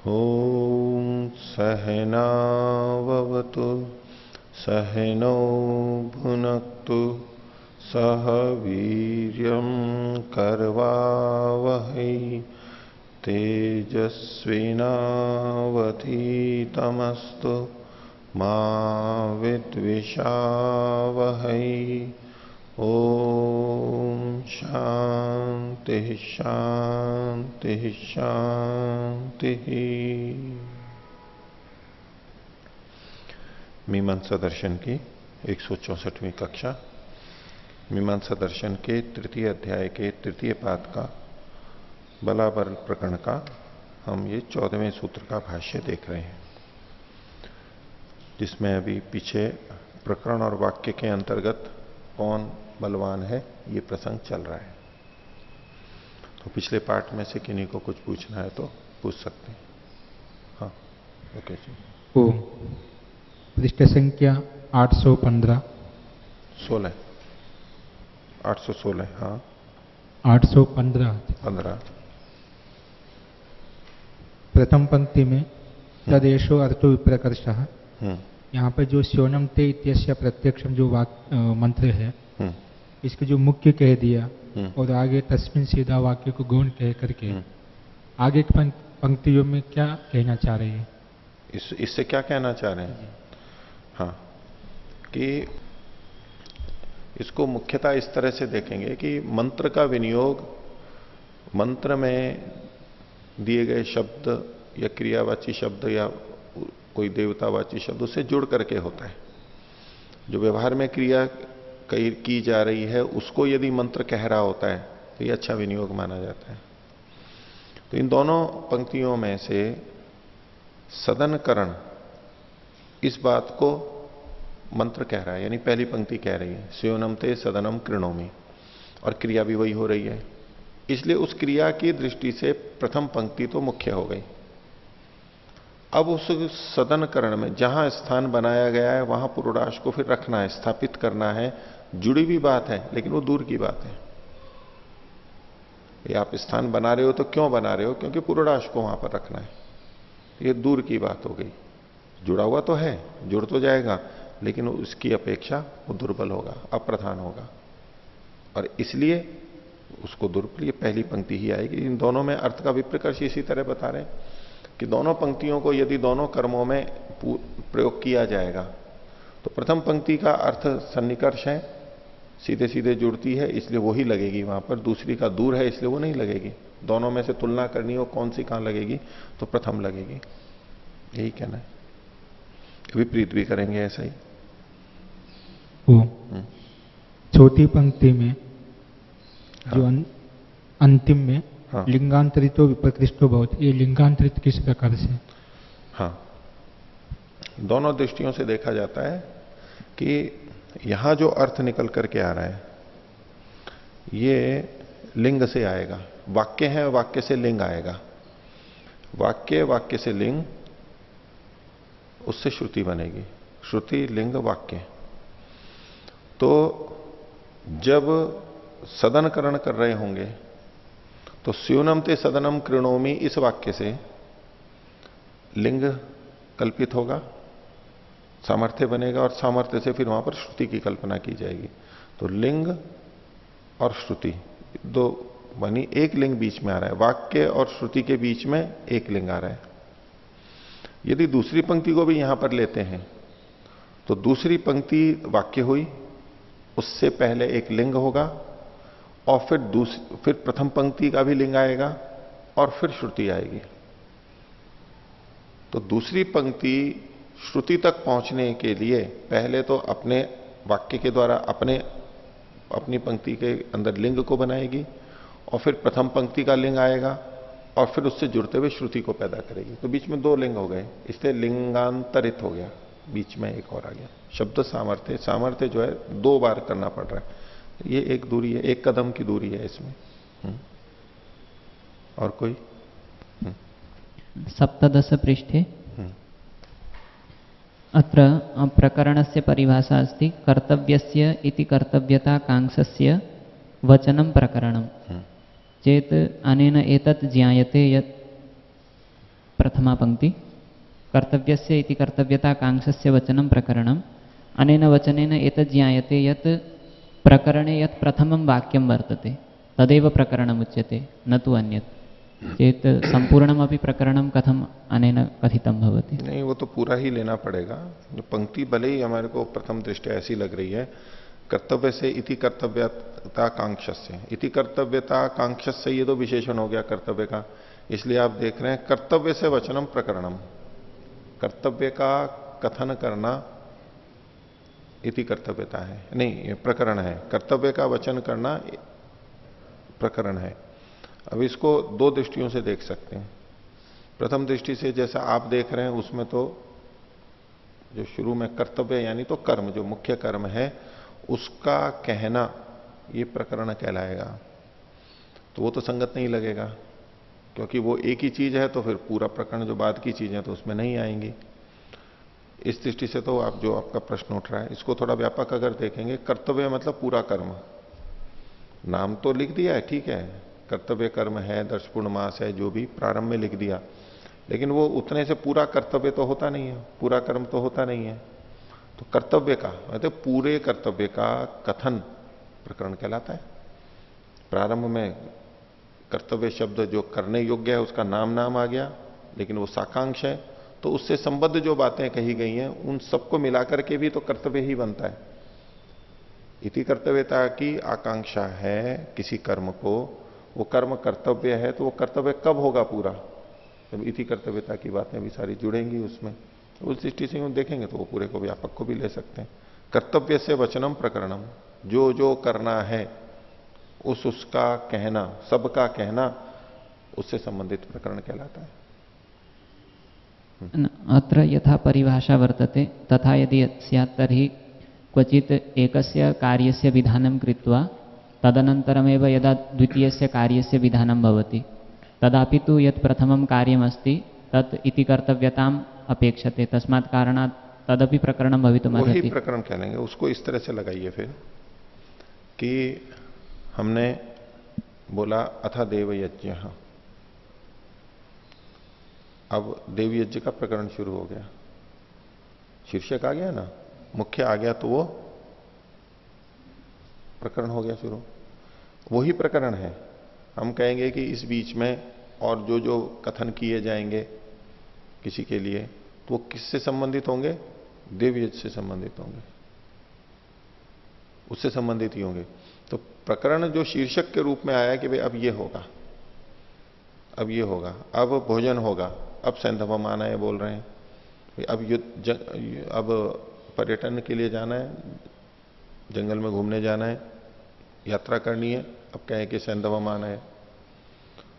ॐ सहनाववतु सहनौ भुनक्तु सह वीर्यं करवावहै तेजस्विनावधीतमस्तु मा विद्विषावहै। ओम शांति शांति शांति। मीमांसा दर्शन की 164वीं कक्षा, मीमांसा दर्शन के तृतीय अध्याय के तृतीय पाद का बलाबल प्रकरण का हम ये 14वें सूत्र का भाष्य देख रहे हैं, जिसमें अभी पीछे प्रकरण और वाक्य के अंतर्गत कौन बलवान है ये प्रसंग चल रहा है। तो पिछले पार्ट में से किन्हीं को कुछ पूछना है तो पूछ सकते हैं। हाँ, ओके जी। ओ पृष्ठ संख्या 815 16 816। हाँ 815 प्रथम पंक्ति में तदेशो अर्थो विप्रकर्षः, यहाँ पर जो स्योनम ते इत्यस्य प्रत्यक्षम जो मंत्र है इसके जो मुख्य कह दिया और आगे तस्मिन सीधा वाक्य को गौण कह करके आगे की पंक्तियों में क्या कहना चाह रहे हैं? इससे क्या कहना चाह रहे हैं? हाँ, कि इसको मुख्यतः इस तरह से देखेंगे कि मंत्र का विनियोग मंत्र में दिए गए शब्द या क्रियावाची शब्द या कोई देवतावाची शब्द उससे जुड़ करके होता है। जो व्यवहार में क्रिया की जा रही है उसको यदि मंत्र कह रहा होता है तो ये अच्छा विनियोग माना जाता है। तो इन दोनों पंक्तियों में से सदनकरण इस बात को मंत्र कह रहा है, यानी पहली पंक्ति कह रही है स्योनम ते सदनम कृणोमि, और क्रिया भी वही हो रही है। इसलिए उस क्रिया की दृष्टि से प्रथम पंक्ति तो मुख्य हो गई। अब उस सदनकरण में जहां स्थान बनाया गया है वहां पुरोडाश को फिर रखना है, स्थापित करना है। जुड़ी भी बात है लेकिन वो दूर की बात है। ये आप स्थान बना रहे हो तो क्यों बना रहे हो? क्योंकि पुरोडाश को वहां पर रखना है। ये दूर की बात हो गई। जुड़ा हुआ तो है, जुड़ तो जाएगा, लेकिन उसकी अपेक्षा वो दुर्बल होगा, अप्रधान होगा, और इसलिए उसको दुर्बल, ये पहली पंक्ति ही आएगी। इन दोनों में अर्थ का विप्रकर्ष इसी तरह बता रहे हैं कि दोनों पंक्तियों को यदि दोनों कर्मों में प्रयोग किया जाएगा तो प्रथम पंक्ति का अर्थ सन्निकर्ष है, सीधे सीधे जुड़ती है, इसलिए वो ही लगेगी वहां पर। दूसरी का दूर है इसलिए वो नहीं लगेगी। दोनों में से तुलना करनी हो कौन सी कहां लगेगी तो प्रथम लगेगी, यही कहना है। विपरीत भी करेंगे ऐसा ही। चौथी पंक्ति में जो अंतिम में हाँ। लिंगांतरितो विप्रकृष्टो भवति, ये लिंगांतरित किस प्रकार से? हाँ, दोनों दृष्टियों से देखा जाता है कि यहां जो अर्थ निकल करके आ रहा है ये लिंग से आएगा। वाक्य है, वाक्य से लिंग आएगा। वाक्य से लिंग, उससे श्रुति बनेगी। श्रुति लिंग वाक्य। तो जब सदनकरण कर रहे होंगे तो स्यूनम ते सदनम कृणोमि इस वाक्य से लिंग कल्पित होगा, सामर्थ्य बनेगा, और सामर्थ्य से फिर वहां पर श्रुति की कल्पना की जाएगी। तो लिंग और श्रुति दो बनी, एक लिंग बीच में आ रहा है। वाक्य और श्रुति के बीच में एक लिंग आ रहा है। यदि दूसरी पंक्ति को भी यहां पर लेते हैं तो दूसरी पंक्ति वाक्य हुई, उससे पहले एक लिंग होगा, और फिर प्रथम पंक्ति का भी लिंग आएगा, और फिर श्रुति आएगी। तो दूसरी पंक्ति श्रुति तक पहुंचने के लिए पहले तो अपने वाक्य के द्वारा अपनी पंक्ति के अंदर लिंग को बनाएगी, और फिर प्रथम पंक्ति का लिंग आएगा, और फिर उससे जुड़ते हुए श्रुति को पैदा करेगी। तो बीच में दो लिंग हो गए, इसलिए लिंगांतरित हो गया। बीच में एक और आ गया शब्द सामर्थ्य। सामर्थ्य जो है दो बार करना पड़ रहा है, ये एक दूरी है, एक कदम की दूरी है इसमें। और कोई? सप्तदश पृष्ठे अत्र प्रकरणस्य परिभाषा अस्ति कर्तव्यस्य इति कर्तव्यताकांक्षस्य वचनं प्रकरणं चेत् अनेन एतत् ज्ञायते यत् प्रथमा पंक्ति कर्तव्यस्य इति कर्तव्यताकांक्षस्य वचनं प्रकरणम् अनेन वचनेन एतत् ज्ञायते यत् प्रकरणे यत् प्रथमं वाक्यं वर्तते तदेव प्रकरणमुच्यते न तु अन्यत् चेत् संपूर्णमपि प्रकरणं कथम् अनेन कथितं भवति? नहीं, वो तो पूरा ही लेना पड़ेगा। जो पंक्ति भले ही हमारे को प्रथम दृष्टया ऐसी लग रही है, कर्तव्य से इति कर्तव्यताकांक्षस्य, इति कर्तव्यताकांक्षस्य ये तो विशेषण हो गया कर्तव्य का, इसलिए आप देख रहे हैं कर्तव्य से वचनम प्रकरणम, कर्तव्य का कथन करना इति कर्तव्यता है, नहीं ये प्रकरण है, कर्तव्य का वचन करना प्रकरण है। अब इसको दो दृष्टियों से देख सकते हैं। प्रथम दृष्टि से जैसा आप देख रहे हैं उसमें तो जो शुरू में कर्तव्य यानी तो कर्म, जो मुख्य कर्म है उसका कहना ये प्रकरण कहलाएगा, तो वो तो संगत नहीं लगेगा, क्योंकि वो एक ही चीज है तो फिर पूरा प्रकरण जो बाद की चीज है तो उसमें नहीं आएंगी। इस दृष्टि से तो आप जो आपका प्रश्न उठ रहा है इसको थोड़ा व्यापक अगर देखेंगे, कर्तव्य मतलब पूरा कर्म, नाम तो लिख दिया है ठीक है, कर्तव्य कर्म है, दर्शपूर्ण मास है, जो भी प्रारंभ में लिख दिया, लेकिन वो उतने से पूरा कर्तव्य तो होता नहीं है, पूरा कर्म तो होता नहीं है। तो कर्तव्य का मतलब पूरे कर्तव्य का कथन प्रकरण कहलाता है। प्रारंभ में कर्तव्य शब्द जो करने योग्य है उसका नाम आ गया, लेकिन वो साकांक्ष है, तो उससे संबद्ध जो बातें कही गई हैं उन सबको मिलाकर के भी तो कर्तव्य ही बनता है। इति कर्तव्यता की आकांक्षा है किसी कर्म को, वो कर्म कर्तव्य है, तो वो कर्तव्य कब होगा पूरा, जब इति कर्तव्यता की बातें भी सारी जुड़ेंगी उसमें। उस दृष्टि से देखेंगे तो वो पूरे को व्यापक को भी ले सकते हैं। कर्तव्य से वचनम प्रकरणम, जो जो करना है उसका कहना, सबका कहना, उससे संबंधित प्रकरण कहलाता है। अत्र यथा परिभाषा वर्तते तथा यदि स्यात् तर्हि क्वचित् एकस्य कार्यस्य विधानं कृत्वा तदनन्तरमेव यदा द्वितीयस्य कार्यस्य विधानं भवति तदापि तु यत् प्रथमं कार्यमस्ति तत् इति कर्तव्यताम् अपेक्षते, तस्मात् कारणात् तदपि प्रकरणं भवितुमर्हति। वही प्रकरण कहलेंगे, उसको इस तरह से लगाइए फिर कि हमने बोला अथा देवयज्ञ, अब देवयज्ञ का प्रकरण शुरू हो गया, शीर्षक आ गया ना, मुख्य आ गया, तो वो प्रकरण हो गया शुरू, वही प्रकरण है। हम कहेंगे कि इस बीच में और जो जो कथन किए जाएंगे किसी के लिए, तो वो किससे संबंधित होंगे, देवयज्ञ से संबंधित होंगे, उससे संबंधित ही होंगे। तो प्रकरण जो शीर्षक के रूप में आया कि भाई अब ये होगा, अब ये होगा, अब भोजन होगा, अब सैंधवम आना है बोल रहे हैं, अब पर्यटन के लिए जाना है, जंगल में घूमने जाना है, यात्रा करनी है, अब कहें कि सैंधवम आना है।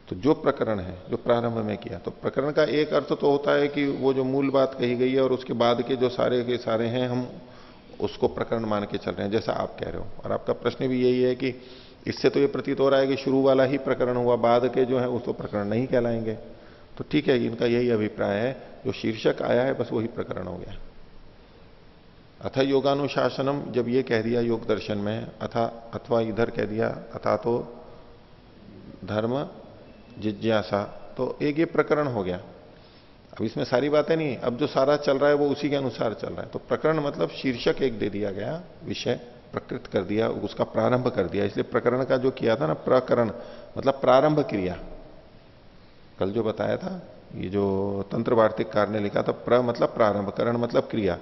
तो जो प्रकरण है जो प्रारंभ में किया, तो प्रकरण का एक अर्थ तो होता है कि वो जो मूल बात कही गई है और उसके बाद के जो सारे के सारे हैं हम उसको प्रकरण मान के चल रहे हैं, जैसा आप कह रहे हो। और आपका प्रश्न भी यही है कि इससे तो ये प्रतीत हो रहा है कि शुरू वाला ही प्रकरण हुआ, बाद के जो है उस तो प्रकरण नहीं कहलाएंगे। तो ठीक है, इनका यही अभिप्राय है, जो शीर्षक आया है बस वही प्रकरण हो गया। अथा योगानुशासनम जब ये कह दिया योग दर्शन में, अथा अथवा इधर कह दिया, अथा तो धर्म जिज्ञासा, तो एक ये प्रकरण हो गया। अब इसमें सारी बातें नहीं, अब जो सारा चल रहा है वो उसी के अनुसार चल रहा है। तो प्रकरण मतलब शीर्षक एक दे दिया गया, विषय प्रकृत कर दिया, उसका प्रारंभ कर दिया। इसलिए प्रकरण का जो किया था ना, प्रकरण मतलब प्रारंभ क्रिया, कल जो बताया था, ये जो तंत्र वार्तिककार ने लिखा था, प्र मतलब प्रारंभ, करण मतलब क्रिया,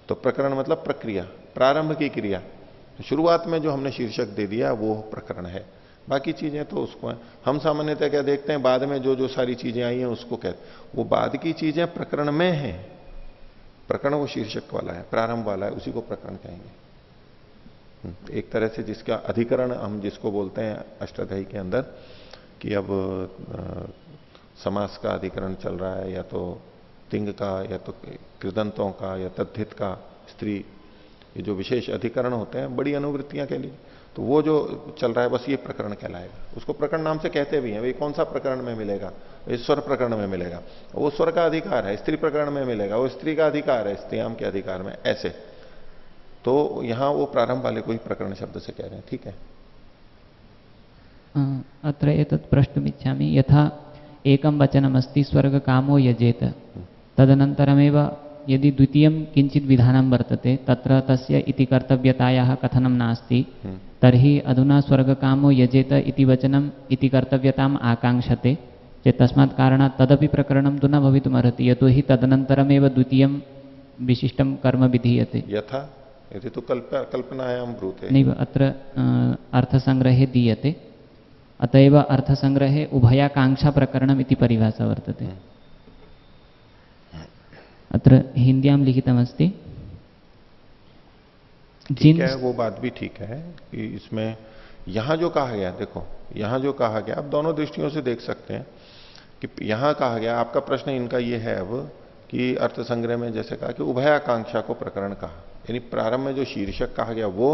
तो प्रकरण मतलब प्रक्रिया, प्रारंभ की क्रिया। तो शुरुआत में जो हमने शीर्षक दे दिया वो प्रकरण है, बाकी चीजें तो उसको है। हम सामान्यतः क्या देखते हैं, बाद में जो जो सारी चीजें आई हैं उसको कहते, वो बाद की चीजें प्रकरण में है, प्रकरण वो शीर्षक वाला है, प्रारंभ वाला है, उसी को प्रकरण कहेंगे। एक तरह से जिसका अधिकरण हम जिसको बोलते हैं अष्टाध्यायी के अंदर, कि अब समास का अधिकरण चल रहा है, या तो तिंग का, या तो कृदंतों का, या तद्धित का, स्त्री, ये जो विशेष अधिकरण होते हैं बड़ी अनुवृत्तियां के लिए, तो वो जो चल रहा है बस ये प्रकरण कहलाएगा। उसको प्रकरण नाम से कहते भी हैं। भाई कौन सा प्रकरण में मिलेगा, स्वर प्रकरण में मिलेगा, वो स्वर का अधिकार है। स्त्री प्रकरण में मिलेगा, वो स्त्री का अधिकार है, स्त्रीयाम के अधिकार में, ऐसे। तो यहां वो प्रारंभ वाले को ही प्रकरण शब्द से कह रहे हैं, ठीक है। अत्र एतत् प्रष्टुमिच्छामि, यथा एकं वचनमस्ति स्वर्ग कामो यजेत तदनन्तरमेव यदि द्वितीयं किञ्चित् विधानं वर्तते तत्र तस्य इति कर्तव्यतायाः कथनं नास्ति तर्हि अधुना स्वर्गकामो यजेत इति वचनम् इति कर्तव्यताम् आकाङ्क्षते चेत् तस्मात् कारणात् तदपि प्रकरणं तु न भवितुमर्हति यतोहि तदनन्तरमेव द्वितीयं विशिष्टं कर्म विधीयते। यथा यदि तो कल्पनायां ब्रूते नैव अत्र अर्थसङ्ग्रहे दीयते अत एव अर्थसङ्ग्रहे उभयाकाङ्क्षा प्रकरणम् इति परिभाषा वर्तते। अत्र हिन्द्यां लिखितमस्ति ठीक है, वो बात भी ठीक है कि इसमें यहां जो कहा गया, देखो यहां जो कहा गया आप दोनों दृष्टियों से देख सकते हैं कि यहां कहा गया, आपका प्रश्न इनका ये है अब कि अर्थ संग्रह में जैसे कहा कि उभयाकांक्षा को प्रकरण कहा, यानी प्रारंभ में जो शीर्षक कहा गया वो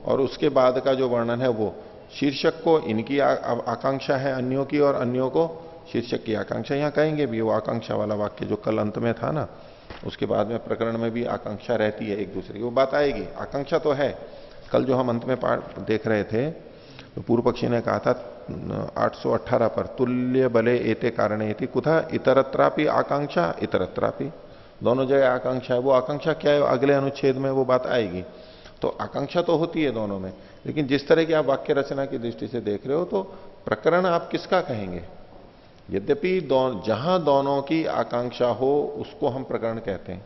और उसके बाद का जो वर्णन है वो, शीर्षक को इनकी आकांक्षा है अन्यों की और अन्यों को शीर्षक की आकांक्षा। यहां कहेंगे भी वो आकांक्षा वाला वाक्य जो कल अंत में था ना, उसके बाद में प्रकरण में भी आकांक्षा रहती है एक दूसरे की, वो बात आएगी। आकांक्षा तो है, कल जो हम अंत में पाठ देख रहे थे तो पूर्व पक्षी ने कहा था 818 पर तुल्य बले एते कारणे इति कुथा इतरत्रापि आकांक्षा इतरत्रापि, दोनों जगह आकांक्षा है। वो आकांक्षा क्या है अगले अनुच्छेद में वो बात आएगी। तो आकांक्षा तो होती है दोनों में, लेकिन जिस तरह की आप वाक्य रचना की दृष्टि से देख रहे हो तो प्रकरण आप किसका कहेंगे? यद्यपि जहां दोनों की आकांक्षा हो उसको हम प्रकरण कहते हैं,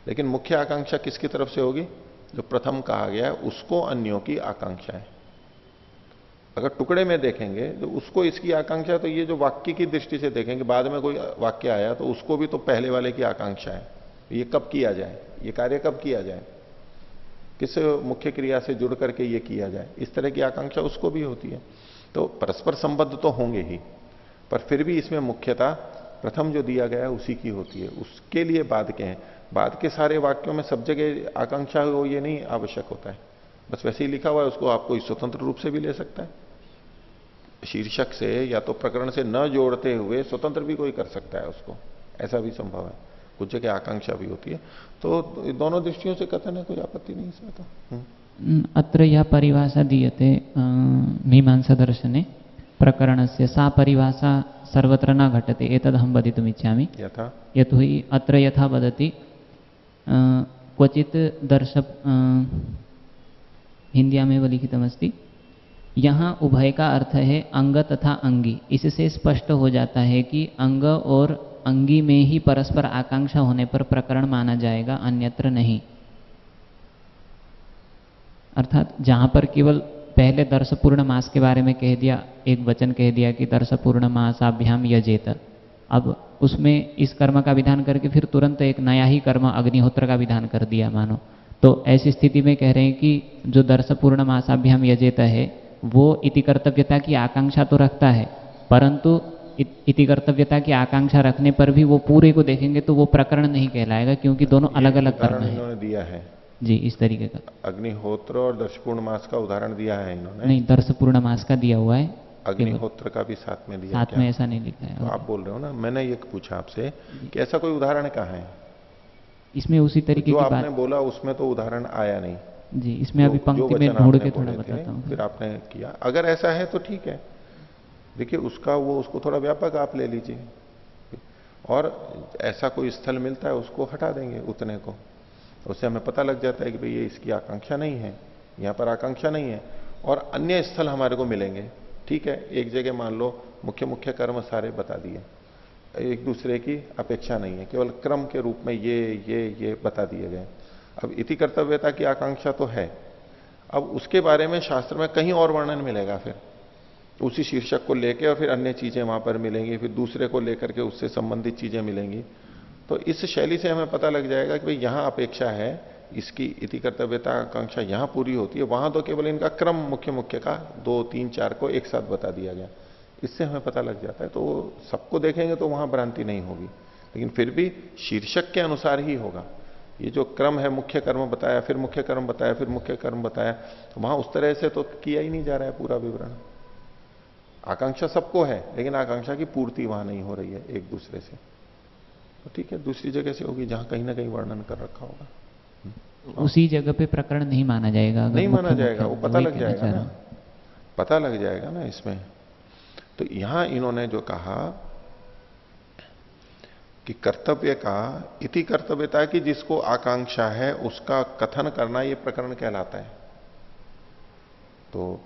लेकिन मुख्य आकांक्षा किसकी तरफ से होगी? जो प्रथम कहा गया है उसको अन्यों की आकांक्षा है। अगर टुकड़े में देखेंगे तो उसको इसकी आकांक्षा, तो ये जो वाक्य की दृष्टि से देखेंगे बाद में कोई वाक्य आया तो उसको भी तो पहले वाले की आकांक्षा है, ये कब किया जाए, ये कार्य कब किया जाए, किस मुख्य क्रिया से जुड़ करके ये किया जाए, इस तरह की आकांक्षा उसको भी होती है। तो परस्पर संबद्ध तो होंगे ही, पर फिर भी इसमें मुख्यता प्रथम जो दिया गया है उसी की होती है, उसके लिए बाद के हैं। बाद के सारे वाक्यों में सब जगह आकांक्षा हो ये नहीं आवश्यक होता है, बस वैसे ही लिखा हुआ है उसको आप कोई स्वतंत्र रूप से भी ले सकता है, शीर्षक से या तो प्रकरण से न जोड़ते हुए स्वतंत्र भी कोई कर सकता है उसको, ऐसा भी संभव है। कुछ जगह आकांक्षा भी होती है, तो दोनों दृष्टियों से कथन है, कोई आपत्ति नहीं इसमें तो। अत्र यह परिभाषा दीयते मीमांसा दर्शने प्रकरणस्य सा परिभाषा सर्वत्र न घटते एतदहं वदितुमिच्छामि। यथा यतोहि अत्र यथा वदति क्वचित् हिन्द्यामेव लिखितमस्ति, यहाँ उभय का अर्थ है अंग तथा अंगी। इससे स्पष्ट हो जाता है कि अंग और अंगी में ही परस्पर आकांक्षा होने पर प्रकरण माना जाएगा, अन्यत्र नहीं। अर्थात जहां पर केवल पहले दर्श पूर्ण मास के बारे में कह दिया, एक वचन कह दिया कि दर्श पूर्ण मासाभ्याम यजेत, अब उसमें इस कर्म का विधान करके फिर तुरंत एक नया ही कर्म अग्निहोत्र का विधान कर दिया मानो, तो ऐसी स्थिति में कह रहे हैं कि जो दर्श पूर्ण मासाभ्याम यजेत है वो इति कर्तव्यता की आकांक्षा तो रखता है, परंतु इति कर्तव्यता की आकांक्षा रखने पर भी वो पूरे को देखेंगे तो वो प्रकरण नहीं कहलाएगा, क्योंकि दोनों अलग अलग कर्म इन्होंने दिया है जी इस तरीके का। अग्निहोत्र और दर्श पूर्णमास का उदाहरण दिया है इन्होंने? नहीं, दर्श पूर्णमास का दिया हुआ है, अग्निहोत्र का भी साथ में दिया, साथ में ऐसा नहीं लिखा है। तो आप बोल रहे हो ना, मैंने ये पूछा आपसे कि ऐसा कोई उदाहरण कहाँ है? इसमें उसी तरीके जो की आपने बात बोला उसमें तो उदाहरण आया नहीं जी, इसमें अभी पंक्ति में ढूंढ के थोड़ा बताता हूँ। फिर आपने किया, अगर ऐसा है तो ठीक है, देखिए उसको थोड़ा व्यापक आप ले लीजिए, और ऐसा कोई स्थल मिलता है उसको हटा देंगे उतने को, उससे हमें पता लग जाता है कि भाई ये इसकी आकांक्षा नहीं है, यहां पर आकांक्षा नहीं है, और अन्य स्थल हमारे को मिलेंगे। ठीक है, एक जगह मान लो मुख्य मुख्य कर्म सारे बता दिए, एक दूसरे की अपेक्षा नहीं है, केवल क्रम के रूप में ये बता दिए गए। अब इति कर्तव्यता की आकांक्षा तो है, अब उसके बारे में शास्त्र में कहीं और वर्णन मिलेगा, फिर उसी शीर्षक को लेकर और फिर अन्य चीजें वहां पर मिलेंगी, फिर दूसरे को लेकर के उससे संबंधित चीजें मिलेंगी। तो इस शैली से हमें पता लग जाएगा कि भाई यहां अपेक्षा है, इसकी इति कर्तव्यता आकांक्षा यहां पूरी होती है, वहां तो केवल इनका क्रम मुख्य मुख्य का 2, 3, 4 को एक साथ बता दिया गया, इससे हमें पता लग जाता है। तो सबको देखेंगे तो वहां भ्रांति नहीं होगी, लेकिन फिर भी शीर्षक के अनुसार ही होगा। ये जो क्रम है, मुख्य कर्म बताया, फिर मुख्य कर्म बताया, फिर मुख्य कर्म बताया, तो वहां उस तरह से तो किया ही नहीं जा रहा है पूरा विवरण। आकांक्षा सबको है, लेकिन आकांक्षा की पूर्ति वहां नहीं हो रही है एक दूसरे से। तो ठीक है, दूसरी जगह से होगी जहां कहीं ना कहीं वर्णन कर रखा होगा, उसी जगह पे प्रकरण नहीं माना जाएगा, नहीं माना जाएगा, वो पता लग जाएगा ना, पता लग जाएगा ना इसमें। तो यहां इन्होंने जो कहा कि कर्तव्य का इति कर्तव्यता की जिसको आकांक्षा है उसका कथन करना ये प्रकरण कहलाता है। तो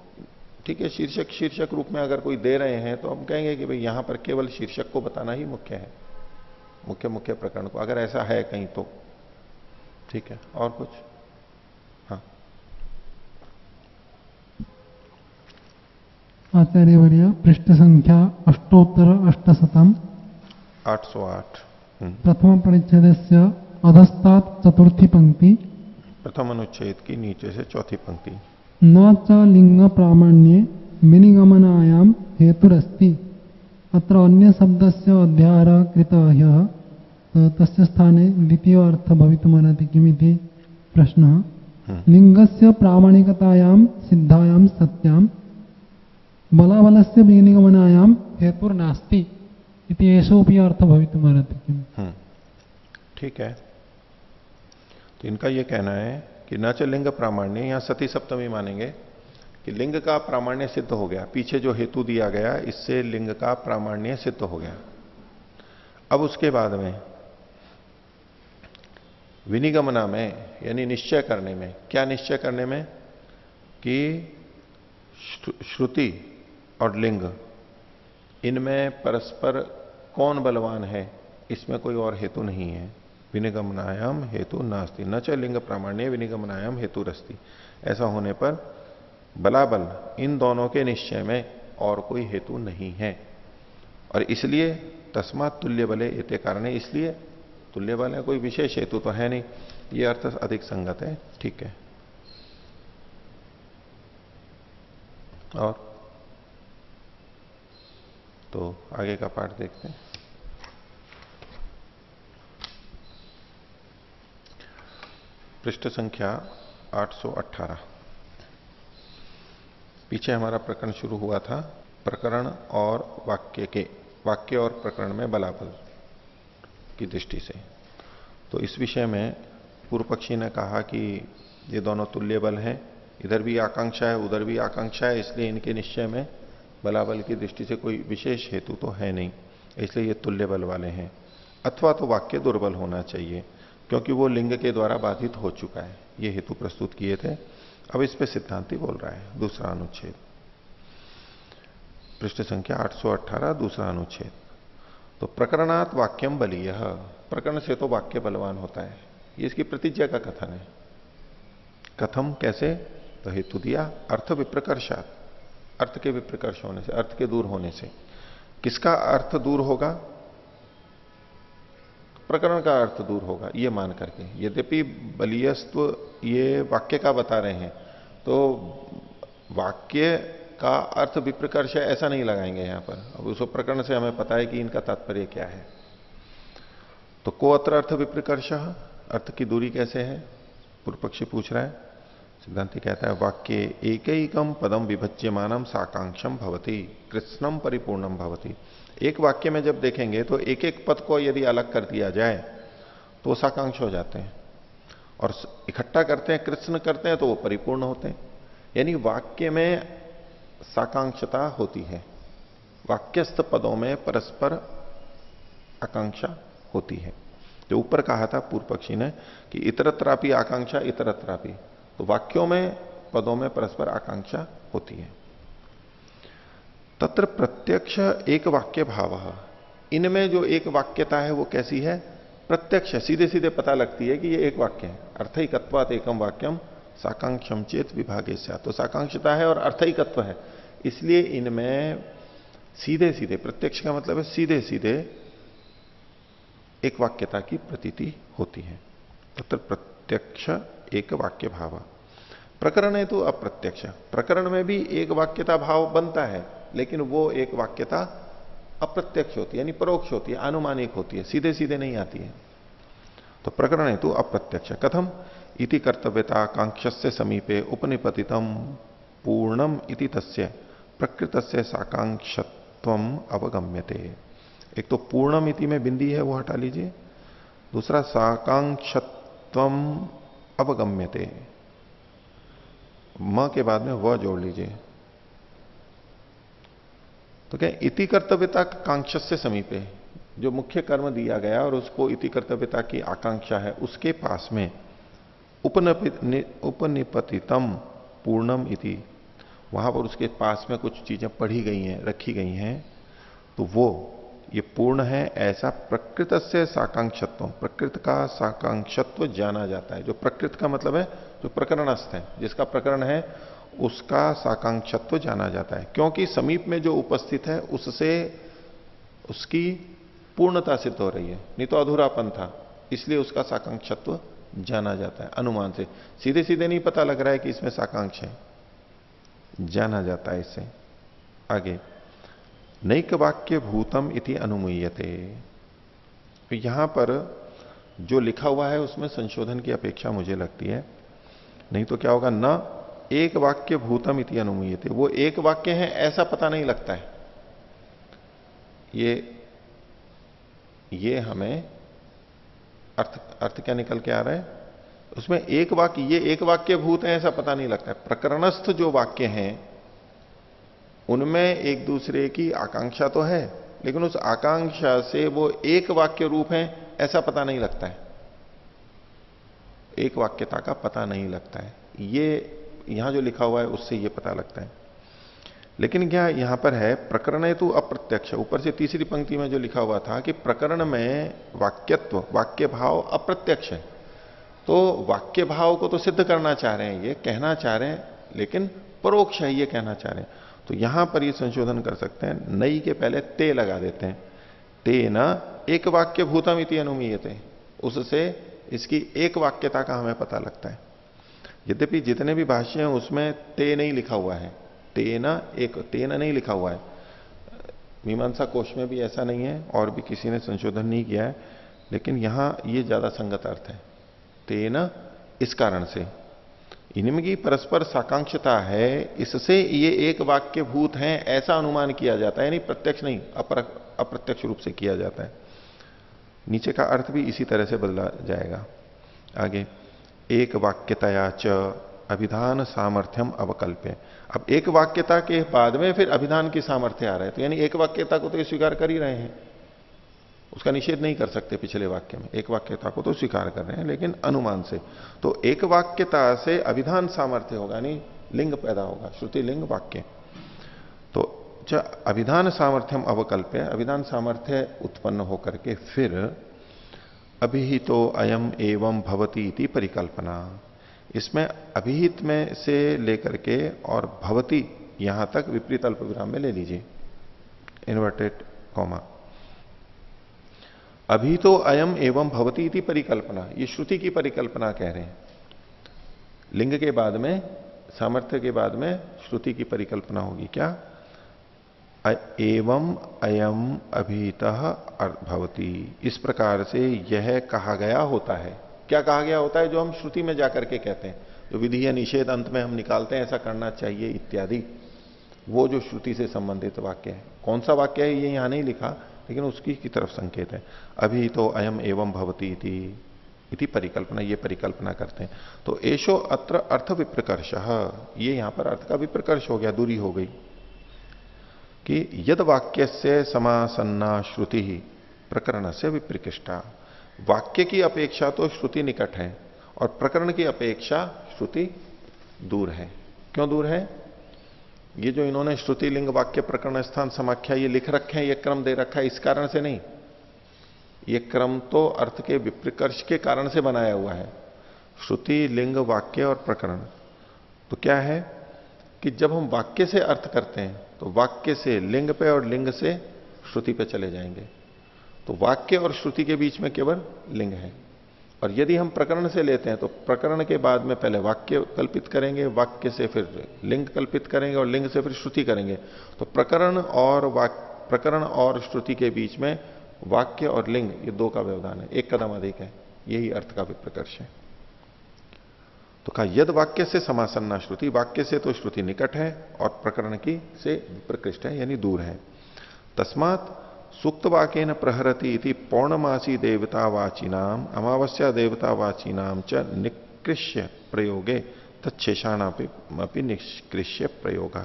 ठीक है, शीर्षक शीर्षक रूप में अगर कोई दे रहे हैं तो हम कहेंगे कि भाई यहां पर केवल शीर्षक को बताना ही मुख्य है, मुख्य मुख्य प्रकरण को, अगर ऐसा है कहीं तो ठीक है। और कुछ? हाँ आचार्यवर्य, पृष्ठ संख्या 808 808 प्रथम परिच्छेदस्य अधस्तात् चतुर्थी पंक्ति, प्रथम अनुच्छेद की नीचे से चौथी पंक्ति। न च लिंग प्रामाण्ये विनिगमनायां हेतुरस्ति, अत्र अन्य शब्दस्य अध्याहारः कृतः ह्यः, तस्य स्थाने द्वितीय अर्थ भवितुमर्हति किमिति प्रश्नः। लिंगस्य प्रामाणिकतायां सिद्धायां सत्यां बलाबलस्य विनिगमनायां हेतुर्नास्ति इति एषोऽपि अर्थ भवितुमर्हति किम्? ठीक है, तो इनका यह कहना है कि न च लिंग प्रामाण्य, यहां सती सप्तमी मानेंगे कि लिंग का प्रामाण्य सिद्ध हो गया, पीछे जो हेतु दिया गया इससे लिंग का प्रामाण्य सिद्ध हो गया। अब उसके बाद में विनिगमना में यानी निश्चय करने में, क्या निश्चय करने में कि श्रुति और लिंग इनमें परस्पर कौन बलवान है, इसमें कोई और हेतु नहीं है। विनिगमनायाम हेतु नास्ति, न च लिंग प्रामाण्य विनिगमनायाम हेतु रस्ति। ऐसा होने पर बलाबल इन दोनों के निश्चय में और कोई हेतु नहीं है। और इसलिए तस्मात् तुल्य बले इते कारणे, इसलिए तुल्य बल है, कोई विशेष हेतु तो है नहीं, ये अर्थ अधिक संगत है। ठीक है, और तो आगे का पाठ देखते हैं। पृष्ठ संख्या 818। पीछे हमारा प्रकरण शुरू हुआ था प्रकरण और वाक्य के, वाक्य और प्रकरण में बलाबल की दृष्टि से। तो इस विषय में पूर्व पक्षी ने कहा कि ये दोनों तुल्य बल हैं, इधर भी आकांक्षा है उधर भी आकांक्षा है, इसलिए इनके निश्चय में बलाबल की दृष्टि से कोई विशेष हेतु तो है नहीं, इसलिए ये तुल्य बल वाले हैं। अथवा तो वाक्य दुर्बल होना चाहिए क्योंकि वो लिंग के द्वारा बाधित हो चुका है। ये हेतु प्रस्तुत किए थे। अब इस पे सिद्धांति बोल रहा है, दूसरा अनुच्छेद, पृष्ठ संख्या 818 दूसरा अनुच्छेद। तो प्रकरणात् वाक्यम बलीय, प्रकरण से तो वाक्य बलवान होता है, ये इसकी प्रतिज्ञा का कथन है। कथम, कैसे? तो हेतु दिया अर्थ विप्रकर्षात्, अर्थ के विप्रकर्ष होने से, अर्थ के दूर होने से। किसका अर्थ दूर होगा? प्रकरण का अर्थ दूर होगा, ये मान करके। यद्यपि बलीयस्त्व ये वाक्य का बता रहे हैं, तो वाक्य का अर्थ विप्रकर्ष है ऐसा नहीं लगाएंगे यहां पर। अब उस प्रकरण से हमें पता है कि इनका तात्पर्य क्या है। तो को अत्र अर्थ विप्रकर्ष, अर्थ की दूरी कैसे है? पूर्व पक्षी पूछ रहा है। सिद्धांति कहता है वाक्य एकैकम पदम विभज्यमानम साकांक्षम भवति कृत्स्नम परिपूर्णम भवति। एक वाक्य में जब देखेंगे तो एक एक पद को यदि अलग कर दिया जाए तो साकांक्ष हो जाते हैं, और इकट्ठा करते हैं, कृत्स्न करते हैं तो वो परिपूर्ण होते हैं। यानी वाक्य में साकांक्षता होती है, वाक्यस्थ पदों में परस्पर आकांक्षा होती है। जो ऊपर कहा था पूर्व पक्षी ने कि इतरत्रापि आकांक्षा इतरत्रापि, तो वाक्यों में पदों में परस्पर आकांक्षा होती है। तत्र प्रत्यक्ष एक वाक्य भाव, इनमें जो एक वाक्यता है वो कैसी है? प्रत्यक्ष, सीधे सीधे पता लगती है कि ये एक वाक्य है। अर्थैकत्वात् एकम वाक्यम साकांक्षम चेत विभागे स्यात्, तो साकांक्षता है और अर्थैकत्व है, इसलिए इनमें सीधे सीधे, प्रत्यक्ष का मतलब है सीधे सीधे एक वाक्यता की प्रतीति होती है। तत्र प्रत्यक्ष एक वाक्य भाव। प्रकरण है तो अप्रत्यक्ष, प्रकरण में भी एक वाक्यता भाव बनता है, लेकिन वो एक वाक्यता अप्रत्यक्ष होती है, यानी परोक्ष होती है, आनुमानिक होती है, सीधे सीधे नहीं आती है। तो प्रकरण हेतु अप्रत्यक्ष। कथम? इति कर्तव्यता कांक्षस्य समीपे उपनिपतितम पूर्णम इति तस्य प्रकृतस्य साकांक्षत्वम अवगम्यते। एक तो पूर्णम इति में बिंदी है, वो हटा लीजिए। दूसरा साकांक्षत्वम अवगम्यते, म के बाद में वह जोड़ लीजिए। तो क्या इति कर्तव्यता कांक्षस्य समीपे, जो मुख्य कर्म दिया गया और उसको इति कर्तव्यता की आकांक्षा है, उसके पास में उपनिपतितम पूर्णम इति, वहां पर उसके पास में कुछ चीजें पढ़ी गई हैं, रखी गई हैं, तो वो ये पूर्ण है ऐसा प्रकृत से साकांक्षत्व, प्रकृत का साकांक्षत्व जाना जाता है। जो प्रकृत का मतलब है जो प्रकरणस्थ है, जिसका प्रकरण है उसका साकांक्षत्व जाना जाता है, क्योंकि समीप में जो उपस्थित है उससे उसकी पूर्णता सिद्ध हो रही है, नहीं तो अधूरापन था, इसलिए उसका साकांक्षत्व जाना जाता है। अनुमान से सीधे सीधे नहीं पता लग रहा है कि इसमें साकांक्ष है, जाना जाता है इससे। आगे नैक वाक्य भूतम इति अनुमीयते, तो यहां पर जो लिखा हुआ है उसमें संशोधन की अपेक्षा मुझे लगती है, नहीं तो क्या होगा, न एक वाक्य भूतम इति अनुमीयते, वो एक वाक्य है ऐसा पता नहीं लगता है। ये हमें अर्थ क्या निकल के आ रहा है, उसमें एक वाक्य, ये एक वाक्य भूत है ऐसा पता नहीं लगता है। प्रकरणस्थ जो वाक्य हैं उनमें एक दूसरे की आकांक्षा तो है, लेकिन उस आकांक्षा से वो एक वाक्य रूप है ऐसा पता नहीं लगता है, एक वाक्यता का पता नहीं लगता है। ये यहां जो लिखा हुआ है उससे ये पता लगता है। लेकिन क्या यहां पर है प्रकरण तो अप्रत्यक्ष, ऊपर से तीसरी पंक्ति में जो लिखा हुआ था कि प्रकरण में वाक्यत्व, वाक्य भाव अप्रत्यक्ष है, तो वाक्य भाव को तो सिद्ध करना चाह रहे हैं, ये कहना चाह रहे हैं, लेकिन परोक्ष है ये कहना चाह रहे हैं। तो यहां पर ये संशोधन कर सकते हैं, नई के पहले ते लगा देते हैं, ते न एक वाक्य भूतम इति अनुमीयते, उससे इसकी एक वाक्यता का हमें पता लगता है। यद्यपि जितने भी भाष्य हैं उसमें ते नहीं लिखा हुआ है, तेना एक तेना नहीं लिखा हुआ है, मीमांसा कोश में भी ऐसा नहीं है और भी किसी ने संशोधन नहीं किया है, लेकिन यहां ये ज्यादा संगत अर्थ है, तेना इस कारण से इनमें की परस्पर साकांक्षता है, इससे ये एक वाक्य भूत है ऐसा अनुमान किया जाता है, यानी प्रत्यक्ष नहीं अप्रत्यक्ष रूप से किया जाता है। नीचे का अर्थ भी इसी तरह से बदला जाएगा। आगे एक वाक्यतया च अभिधान सामर्थ्यम अवकल्प्य, अब एक वाक्यता के बाद में फिर अभिधान की सामर्थ्य आ रहा है, तो यानी एक वाक्यता को तो ये स्वीकार कर ही रहे हैं, उसका निषेध नहीं कर सकते। पिछले वाक्य में एक वाक्यता को तो स्वीकार कर रहे हैं, लेकिन अनुमान से, तो एक वाक्यता से अभिधान सामर्थ्य होगा, यानी लिंग पैदा होगा, श्रुति लिंग वाक्य। तो अभिधान सामर्थ्यम अवकल्प्य, अभिधान सामर्थ्य उत्पन्न होकर के फिर अभिहितो अयम एवं भवति इति परिकल्पना, इसमें अभिहित में से लेकर के और भवति यहां तक विपरीत अल्प विराम में ले लीजिए, इन्वर्टेड कॉमा। अभी तो अयम एवं भवति इति परिकल्पना, ये श्रुति की परिकल्पना कह रहे हैं। लिंग के बाद में, सामर्थ्य के बाद में श्रुति की परिकल्पना होगी, क्या, एवं अयम अभितः भवति, इस प्रकार से यह कहा गया होता है। क्या कहा गया होता है, जो हम श्रुति में जाकर के कहते हैं, जो विधि या निषेध अंत में हम निकालते हैं ऐसा करना चाहिए इत्यादि, वो जो श्रुति से संबंधित वाक्य है। कौन सा वाक्य है ये यहां नहीं लिखा, लेकिन उसकी की तरफ संकेत है। अभी तो अयम एवं भवति इति परिकल्पना, ये परिकल्पना करते हैं। तो एशो अत्र अर्थ विप्रकर्ष, ये यहां पर अर्थ का विप्रकर्ष हो गया, दूरी हो गई, कि यद वाक्य से समासन्ना श्रुति ही प्रकरण से विप्रकृष्टा, वाक्य की अपेक्षा तो श्रुति निकट है और प्रकरण की अपेक्षा श्रुति दूर है। क्यों दूर है, ये जो इन्होंने श्रुति लिंग वाक्य प्रकरण स्थान समाख्या ये लिख रखे हैं, ये क्रम दे रखा है, इस कारण से नहीं, ये क्रम तो अर्थ के विप्रकर्ष के कारण से बनाया हुआ है, श्रुति लिंग वाक्य और प्रकरण। तो क्या है कि जब हम वाक्य से अर्थ करते हैं तो वाक्य से लिंग पे और लिंग से श्रुति पे चले जाएंगे, तो वाक्य और श्रुति के बीच में केवल लिंग है। और यदि हम प्रकरण से लेते हैं तो प्रकरण के बाद में पहले वाक्य कल्पित करेंगे, वाक्य से फिर लिंग कल्पित करेंगे और लिंग से फिर श्रुति करेंगे। तो प्रकरण और श्रुति के बीच में वाक्य और लिंग, ये दो का व्यवधान है, एक कदम अधिक है, यही अर्थ का विप्रकर्ष है। तो कहा यद वाक्य से समासन्ना श्रुति, वाक्य से तो श्रुति निकट है और प्रकरण की से विप्रकृष्ट है, यानी दूर है। तस्मात् सूक्त वाक्येन प्रहरति इति पौर्णमासी देवतावाचिनाम अमावस्या देवतावाचिनाम च निकृष्य प्रयोगे तच्छेषाणापि निष्कृष्य प्रयोग।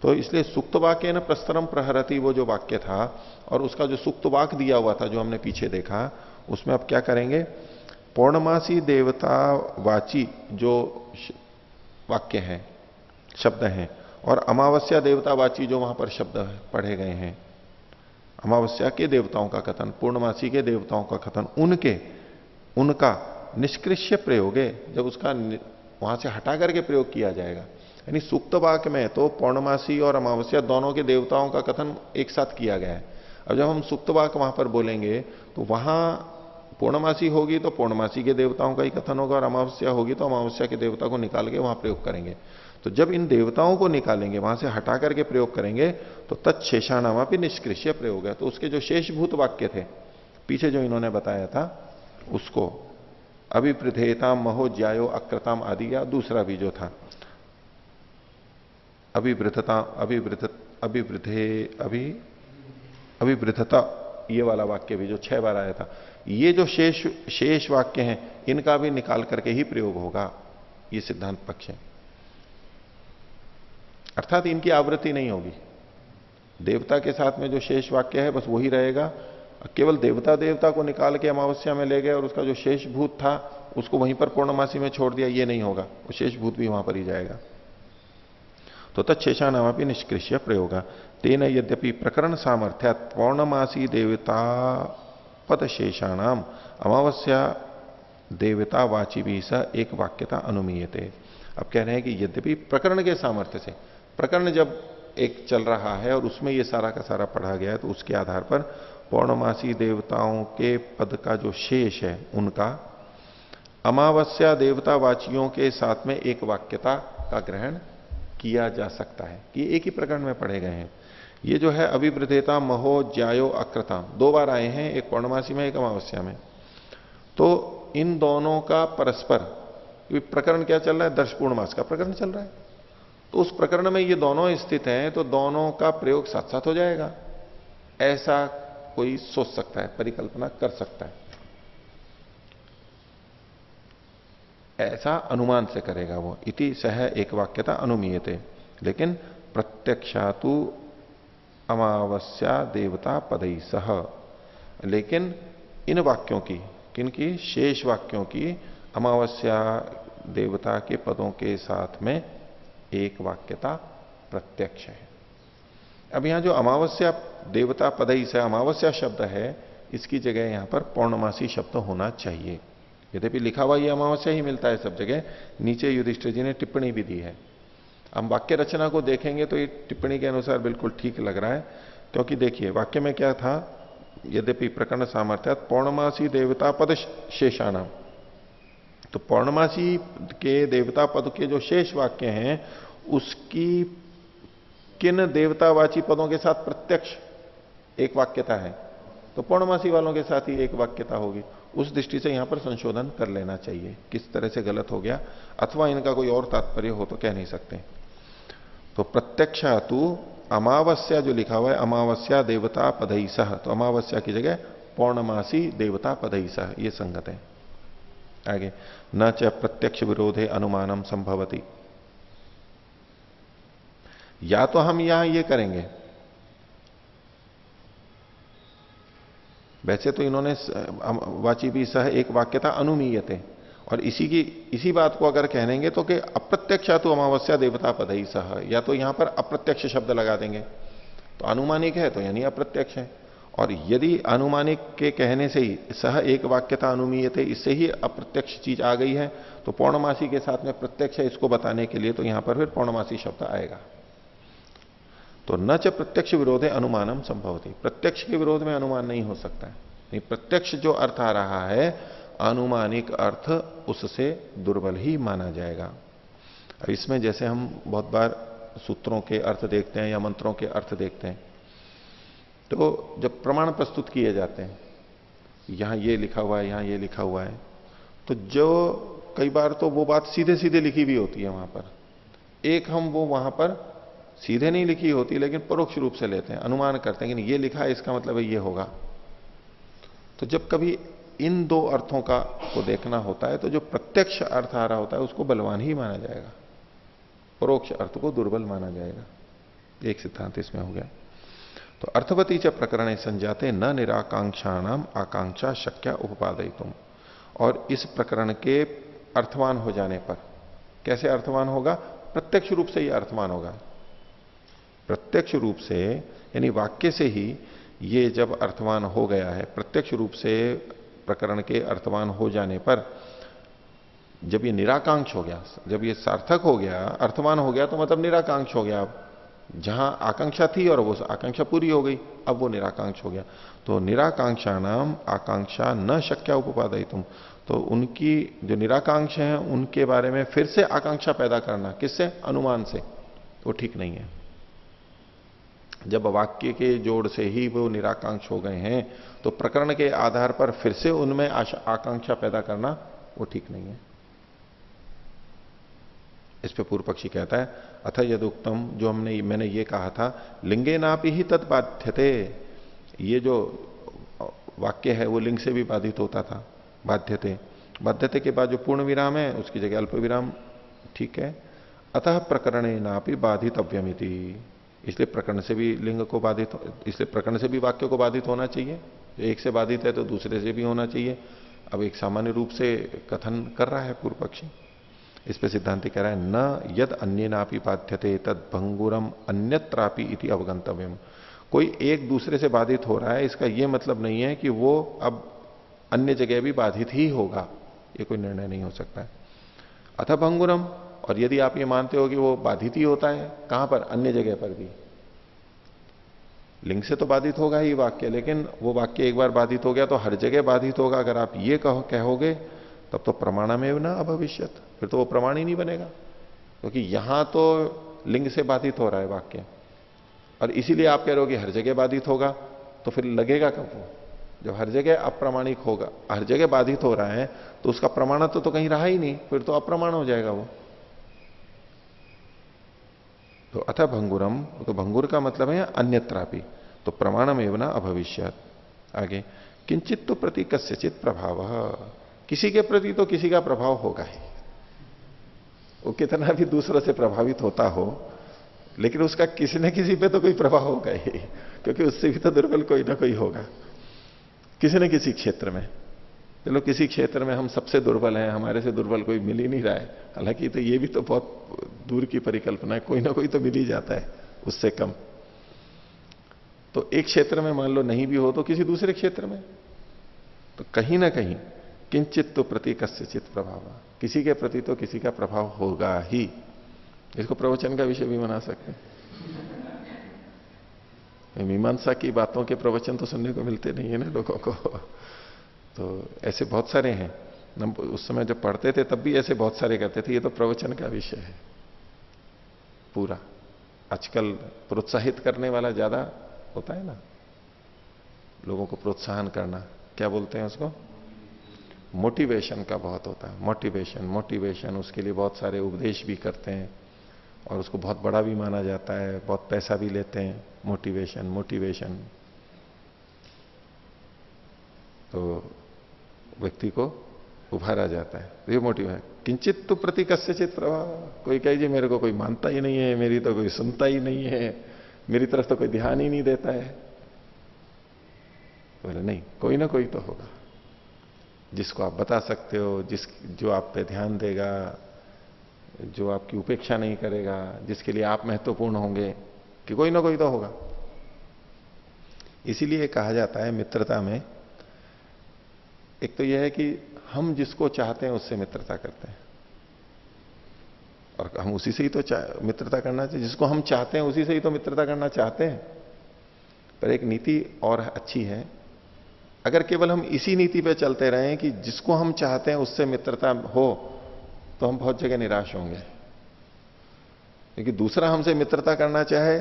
तो इसलिए सुक्त वाक्य न प्रस्तरम प्रहरति वो जो वाक्य था, और उसका जो सुक्त वाक दिया हुआ था जो हमने पीछे देखा, उसमें अब क्या करेंगे, पौर्णमासी देवता वाची जो वाक्य हैं, शब्द हैं, और अमावस्या देवता वाची जो वहां पर शब्द पढ़े गए हैं, अमावस्या के देवताओं का कथन, पूर्णमासी के देवताओं का कथन, उनका निष्कृष्य प्रयोग है, जब उसका वहां से हटा करके प्रयोग किया जाएगा। यानी सूक्त वाक्य में तो पौर्णमासी और अमावस्या दोनों के देवताओं का कथन एक साथ किया गया है। अब जब हम सूक्त वाक्य वहां पर बोलेंगे तो वहां पूर्णमासी होगी तो पूर्णमासी के देवताओं का ही कथन होगा, और अमावस्या होगी तो अमावस्या के देवता को निकाल के वहां प्रयोग करेंगे। तो जब इन देवताओं को निकालेंगे, वहां से हटा करके प्रयोग करेंगे, तो तत्शेषानामा भी निष्कृष्य प्रयोग है। तो उसके जो शेषभूत वाक्य थे पीछे जो इन्होंने बताया था, उसको अभिवृद्धेताम महो ज्यायो अक्रताम आदि, या दूसरा भी जो था अभिवृद्धता, ये वाला वाक्य भी जो 6 बार आया था, ये जो शेष वाक्य हैं इनका भी निकाल करके ही प्रयोग होगा, ये सिद्धांत पक्ष है। अर्थात इनकी आवृत्ति नहीं होगी। देवता के साथ में जो शेष वाक्य है बस वही रहेगा, केवल देवता को निकाल के अमावस्या में ले गए और उसका जो शेष भूत था उसको वहीं पर पूर्णमासी में छोड़ दिया, ये नहीं होगा, वो शेष भूत भी वहां पर ही जाएगा। तो तत्शेषानाम भी निष्कृष्य प्रयोगा तेन यद्यपि प्रकरण सामर्थ्यात् पौर्णमासी देवता पद शेषाणाम अमावस्या देवता वाची भी स एक वाक्यता अनुमीयते। अब कह रहे हैं कि यद्यपि प्रकरण के सामर्थ्य से, प्रकरण जब एक चल रहा है और उसमें ये सारा का सारा पढ़ा गया है, तो उसके आधार पर पौर्णमासी देवताओं के पद का जो शेष है उनका अमावस्या देवता वाचियों के साथ में एक वाक्यता का ग्रहण किया जा सकता है, कि एक ही प्रकरण में पढ़े गए हैं। ये जो है अभिवृद्धेता महो ज्यायो अक्रताम 2 बार आए हैं, एक पौर्णमासी में एक अमावस्या में। तो इन दोनों का परस्पर, प्रकरण क्या चल रहा है, दर्श पूर्णमास का प्रकरण चल रहा है, तो उस प्रकरण में ये दोनों स्थित हैं, तो दोनों का प्रयोग साथ साथ हो जाएगा, ऐसा कोई सोच सकता है, परिकल्पना कर सकता है, ऐसा अनुमान से करेगा वो। इति सह एक वाक्यता अनुमीयते। लेकिन प्रत्यक्षातु अमावस्या देवता पदई सह, लेकिन इन वाक्यों की, किनकी, शेष वाक्यों की अमावस्या देवता के पदों के साथ में एक वाक्यता प्रत्यक्ष है। अब यहां जो अमावस्या देवता पदई से अमावस्या शब्द है, इसकी जगह यहां पर पौर्णमासी शब्द होना चाहिए। यद्यपि लिखा हुआ ये अमावस्या ही मिलता है सब जगह, नीचे युधिष्ठिर जी ने टिप्पणी भी दी है। हम वाक्य रचना को देखेंगे तो ये टिप्पणी के अनुसार बिल्कुल ठीक लग रहा है, क्योंकि देखिए वाक्य में क्या था, यद्यपि प्रकरण सामर्थ्यात् पौर्णमासी देवता पद शेषाणाम, तो पौर्णमासी के देवता पद के जो शेष वाक्य हैं उसकी किन देवतावाची पदों के साथ प्रत्यक्ष एक वाक्यता है, तो पौर्णमासी वालों के साथ ही एक वाक्यता होगी। उस दृष्टि से यहां पर संशोधन कर लेना चाहिए, किस तरह से गलत हो गया, अथवा इनका कोई और तात्पर्य हो तो कह नहीं सकते। तो प्रत्यक्षातु अमावस्या जो लिखा हुआ है, अमावस्या देवता पदई सह, तो अमावस्या की जगह पौर्णमासी देवता पदई सह, ये संगत है। आगे न च प्रत्यक्ष विरोधे अनुमानम संभवती, या तो हम यहां ये करेंगे, वैसे तो इन्होंने वाची भी सह एक वाक्यता अनुमीयते, और इसी बात को अगर कहेंगे तो कि अप्रत्यक्षातु अमावस्या देवता पदई सह, या तो यहां पर अप्रत्यक्ष शब्द लगा देंगे, तो अनुमानिक है तो यानी अप्रत्यक्ष है, और यदि अनुमानिक के कहने से ही सह एक वाक्यता अनुमीयते, इससे ही अप्रत्यक्ष चीज आ गई है, तो पौर्णमासी के साथ में प्रत्यक्ष है इसको बताने के लिए तो यहां पर फिर पौर्णमासी शब्द आएगा। तो न च प्रत्यक्ष विरोधे अनुमानम संभवती, प्रत्यक्ष के विरोध में अनुमान नहीं हो सकता है। नहीं, प्रत्यक्ष जो अर्थ आ रहा है अनुमानिक अर्थ उससे दुर्बल ही माना जाएगा। अब इसमें जैसे हम बहुत बार सूत्रों के अर्थ देखते हैं या मंत्रों के अर्थ देखते हैं, तो जब प्रमाण प्रस्तुत किए जाते हैं, यहां ये लिखा हुआ है, यहां ये लिखा हुआ है, तो जो कई बार तो वो बात सीधे सीधे लिखी भी होती है वहां पर, एक हम वो वहां पर सीधे नहीं लिखी होती लेकिन परोक्ष रूप से लेते हैं, अनुमान करते हैं कि ये लिखा है इसका मतलब है ये होगा। तो जब कभी इन दो अर्थों का को देखना होता है तो जो प्रत्यक्ष अर्थ आ रहा होता है उसको बलवान ही माना जाएगा, परोक्ष अर्थ को दुर्बल माना जाएगा। एक सिद्धांत इसमें हो गया। तो अर्थवती च प्रकरण संजाते न निराकांक्षाणाम आकांक्षा शक्या उपपादयितुम। और इस प्रकरण के अर्थवान हो जाने पर, कैसे अर्थवान होगा? प्रत्यक्ष रूप से ही अर्थवान होगा। प्रत्यक्ष रूप से यानी वाक्य से ही ये जब अर्थवान हो गया है, प्रत्यक्ष रूप से प्रकरण के अर्थवान हो जाने पर, जब ये निराकांक्ष हो गया, जब ये सार्थक हो गया, अर्थवान हो गया, तो मतलब निराकांक्ष हो गया। अब जहां आकांक्षा थी और वो आकांक्षा पूरी हो गई, अब वो निराकांक्ष हो गया। तो निराकांक्षा नाम आकांक्षा न शक्या उपपादयितुम। तो उनकी जो निराकांक्ष हैं उनके बारे में फिर से आकांक्षा पैदा करना, किससे? अनुमान से, वो ठीक नहीं है। जब वाक्य के जोड़ से ही वो निराकांक्ष हो गए हैं, तो प्रकरण के आधार पर फिर से उनमें आकांक्षा पैदा करना वो ठीक नहीं है। इस पे पूर्व पक्षी कहता है अथ यदुक्तम, जो मैंने ये कहा था, लिंगे नापि ही तत्बाध्यते, ये जो वाक्य है वो लिंग से भी बाधित होता था। बाध्यते, बाध्यते के बाद जो पूर्ण विराम है उसकी जगह अल्प विराम, ठीक है। अतः प्रकरणे नापि बाधित अव्यमिति, इसलिए प्रकरण से भी लिंग को बाधित, इसलिए प्रकरण से भी वाक्य को बाधित होना चाहिए। एक से बाधित है तो दूसरे से भी होना चाहिए। अब एक सामान्य रूप से कथन कर रहा है पूर्व पक्षी। इस पे सिद्धांति कह रहा है न यद अन्य नापि बाध्यते तद भंगुरम अन्यत्रापि इति अवगंतव्यम। कोई एक दूसरे से बाधित हो रहा है, इसका यह मतलब नहीं है कि वो अब अन्य जगह भी बाधित ही होगा, ये कोई निर्णय नहीं हो सकता है। अतः भंगुरम, और यदि आप ये मानते हो कि वो बाधित ही होता है, कहां पर? अन्य जगह पर भी। लिंग से तो बाधित होगा ही वाक्य, लेकिन वो वाक्य एक बार बाधित हो गया तो हर जगह बाधित होगा। अगर आप ये कहोगे तब तो प्रमाणमेव न अभविष्यत, फिर तो वो प्रमाण ही नहीं बनेगा, क्योंकि यहां तो लिंग से बाधित हो रहा है वाक्य, और इसीलिए आप कह रहे हो कि हर जगह बाधित होगा, तो फिर लगेगा कब वो? जब हर जगह अप्रामाणिक होगा, हर जगह बाधित हो रहा है, तो उसका प्रमाण तो कहीं रहा ही नहीं, फिर तो अप्रमाण हो जाएगा वो। तो अथ भंगुरम, तो भंगुर का मतलब है अन्यत्रापि, तो प्रमाणम एवं अभविष्यत। आगे किंचित तो प्रति कस्यचित प्रभाव, किसी के प्रति तो किसी का प्रभाव होगा ही, वो कितना भी दूसरों से प्रभावित होता हो, लेकिन उसका किसी न किसी पे तो कोई प्रभाव होगा ही, क्योंकि उससे भी तो दुर्बल कोई ना कोई होगा किसी न किसी क्षेत्र में। चलो किसी क्षेत्र में हम सबसे दुर्बल हैं, हमारे से दुर्बल कोई मिल ही नहीं रहा है, हालांकि तो ये भी तो बहुत दूर की परिकल्पना है, कोई ना कोई तो मिल ही जाता है उससे कम। तो एक क्षेत्र में मान लो नहीं भी हो तो किसी दूसरे क्षेत्र में, तो कहीं ना कहीं किंचित तो प्रति कस्यचित प्रभाव, किसी के प्रति तो किसी का प्रभाव होगा ही। इसको प्रवचन का विषय भी बना सकते हैं। मीमांसा की बातों के प्रवचन तो सुनने को मिलते नहीं है ना लोगों को, तो ऐसे बहुत सारे हैं। हम उस समय जब पढ़ते थे तब भी ऐसे बहुत सारे कहते थे ये तो प्रवचन का विषय है पूरा। आजकल प्रोत्साहित करने वाला ज्यादा होता है ना, लोगों को प्रोत्साहन करना, क्या बोलते हैं उसको? मोटिवेशन का बहुत होता है। मोटिवेशन, उसके लिए बहुत सारे उपदेश भी करते हैं और उसको बहुत बड़ा भी माना जाता है, बहुत पैसा भी लेते हैं। मोटिवेशन तो व्यक्ति को उभारा जाता है, ये मोटिव है। किंचित तो प्रति कस्यचित प्रभाव, कोई कहे जी मेरे को कोई मानता ही नहीं है, मेरी तो कोई सुनता ही नहीं है, मेरी तरफ तो कोई ध्यान ही नहीं देता है। बोले नहीं, कोई ना कोई तो होगा जिसको आप बता सकते हो, जो आप पे ध्यान देगा, जो आपकी उपेक्षा नहीं करेगा, जिसके लिए आप महत्वपूर्ण होंगे, कि कोई ना कोई तो होगा। इसीलिए कहा जाता है मित्रता में, एक तो यह है कि हम जिसको चाहते हैं उससे मित्रता करते हैं, और हम उसी से ही तो मित्रता करना चाहिए। जिसको हम चाहते हैं उसी से ही तो मित्रता करना चाहते हैं। पर एक नीति और अच्छी है, अगर केवल हम इसी नीति पे चलते रहें कि जिसको हम चाहते हैं उससे मित्रता हो, तो हम बहुत जगह निराश होंगे। क्योंकि दूसरा हमसे मित्रता करना चाहे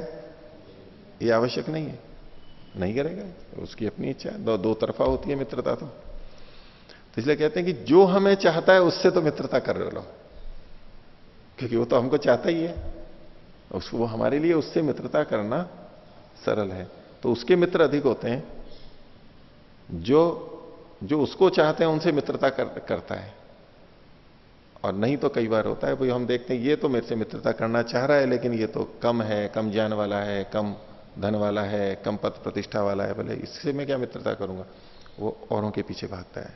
ये आवश्यक नहीं है, नहीं करेगा, उसकी अपनी इच्छा है। दो तरफा होती है मित्रता तो इसलिए कहते हैं कि जो हमें चाहता है उससे तो मित्रता कर लो, क्योंकि वो तो हमको चाहता ही है, उसको वो हमारे लिए उससे मित्रता करना सरल है। तो उसके मित्र अधिक होते हैं जो उसको चाहते हैं उनसे मित्रता करता है, और नहीं तो कई बार होता है भाई हम देखते हैं ये तो मेरे से मित्रता करना चाह रहा है लेकिन ये तो कम है, कम ज्ञान वाला है, कम धन वाला है, कम पद प्रतिष्ठा वाला है, भले इससे मैं क्या मित्रता करूंगा। वो औरों के पीछे भागता है,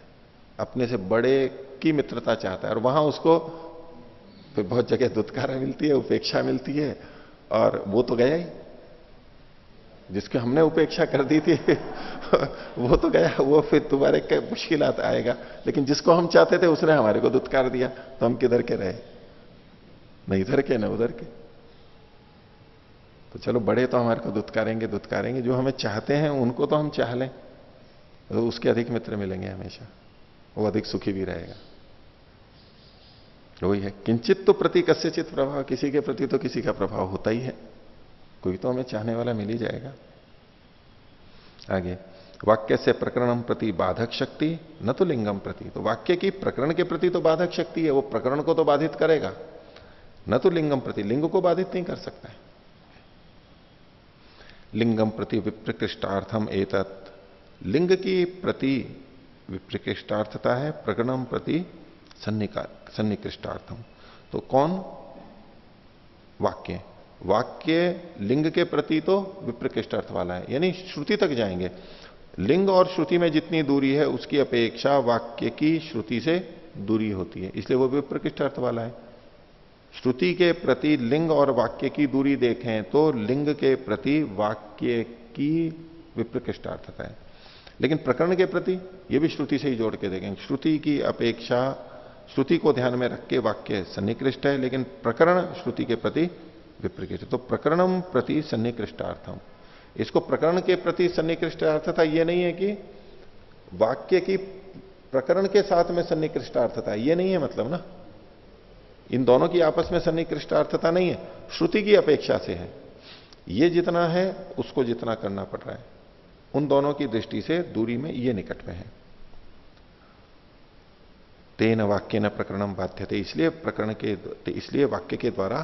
अपने से बड़े की मित्रता चाहता है और वहां उसको फिर बहुत जगह दुत्कारा मिलती है, उपेक्षा मिलती है और वो तो गया ही, जिसकी हमने उपेक्षा कर दी थी वो तो गया, वो फिर तुम्हारे मुश्किल आएगा। लेकिन जिसको हम चाहते थे उसने हमारे को दुत्कार दिया, तो हम किधर के रहे, न इधर के न उधर के। तो चलो बड़े तो हमारे को दुत्कारेंगे, जो हमें चाहते हैं उनको तो हम चाह लें, तो उसके अधिक मित्र मिलेंगे हमेशा, वो अधिक सुखी भी रहेगा। वही है, किंचित तो प्रति कस्यचित प्रभाव, किसी के प्रति तो किसी का प्रभाव होता ही है, कोई तो हमें चाहने वाला मिल ही जाएगा। आगे, वाक्य से प्रकरणम प्रति बाधक शक्ति न तो लिंगम प्रति, तो वाक्य की प्रकरण के प्रति तो बाधक शक्ति है, वो प्रकरण को तो बाधित करेगा, न तो लिंगम प्रति, लिंग को बाधित नहीं कर सकता है। लिंगम प्रति विप्रकृष्टार्थम एतत्, लिंग की प्रति विप्रकृष्टार्थता है, प्रकरणम प्रति सन्निकृष्टार्थम। तो कौन? वाक्य, वाक्य लिंग के प्रति तो विप्रकृष्ट अर्थ वाला है, यानी श्रुति तक जाएंगे। लिंग और श्रुति में जितनी दूरी है उसकी अपेक्षा वाक्य की श्रुति से दूरी होती है, इसलिए वो विप्रकृष्ट अर्थ वाला है। श्रुति के प्रति लिंग और वाक्य की दूरी देखें तो लिंग के प्रति वाक्य की विप्रकृष्टार्थता है, लेकिन प्रकरण के प्रति ये भी श्रुति से ही जोड़ के देखेंगे। श्रुति की अपेक्षा, श्रुति को ध्यान में रख के वाक्य सन्निकृष्ट है, लेकिन प्रकरण श्रुति के प्रति विप्रकृष्ट। तो प्रकरणम प्रति सन्निकृष्टार्थम, इसको प्रकरण के प्रति सन्निकृष्टार्थता ये नहीं है कि वाक्य की प्रकरण के साथ में सन्निकृष्टार्थता है, ये नहीं है मतलब ना, इन दोनों की आपस में सन्निकृष्टार्थता नहीं है, श्रुति की अपेक्षा से है। ये जितना है उसको जितना करना पड़ रहा है, उन दोनों की दृष्टि से दूरी में ये निकट में है। तेन वाक्य न प्रकरणम बाध्यते, इसलिए प्रकरण के, इसलिए वाक्य के द्वारा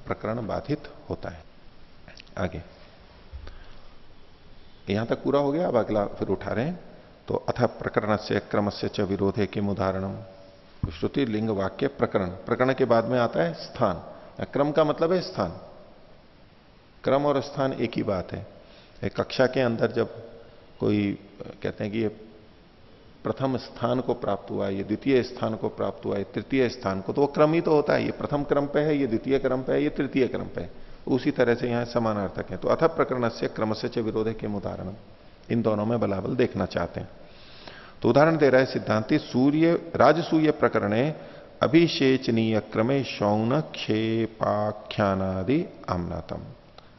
प्रकरण बाधित होता है। आगे यहां तक पूरा हो गया, अब अगला फिर उठा रहे हैं। तो अथ प्रकरण से क्रम से च विरोधे किम उदाहरणम, श्रुति लिंग वाक्य प्रकरण, प्रकरण के बाद में आता है स्थान। क्रम का मतलब है स्थान, क्रम और स्थान एक ही बात है। एक कक्षा के अंदर जब कोई कहते हैं कि ये प्रथम स्थान को प्राप्त हुआ, ये द्वितीय स्थान को प्राप्त हुआ, ये तृतीय स्थान को, तो वो क्रम ही तो होता है, ये प्रथम क्रम पे है, ये द्वितीय क्रम पे है, ये तृतीय क्रम पे है। उसी तरह से यहां समानार्थक है। तो अथ प्रकरण से क्रम से च विरोधे किम उदाहरणम, इन दोनों में बलाबल देखना चाहते हैं। तो उदाहरण दे रहा है सिद्धांति, सूर्य राजसूय प्रकरणे अभिषेचनीय क्रमे शौन क्षेपाख्यानादि आमनातम।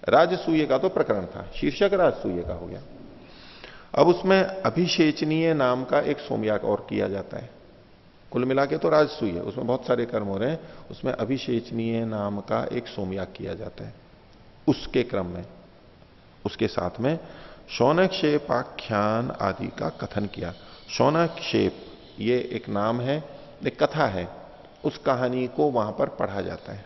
राजसूय का तो प्रकरण था, शीर्षक राजसूय का हो गया। अब उसमें अभिषेचनीय नाम का एक सोमयाग और किया जाता है। कुल मिला के तो राजसूय है, उसमें बहुत सारे कर्म हो रहे हैं, उसमें अभिषेचनीय नाम का एक सोमयाग किया जाता है। उसके क्रम में, उसके साथ में शौनक्षेपाख्यान आदि का कथन किया। शौनक्षेप ये एक नाम है, एक कथा है, उस कहानी को वहां पर पढ़ा जाता है।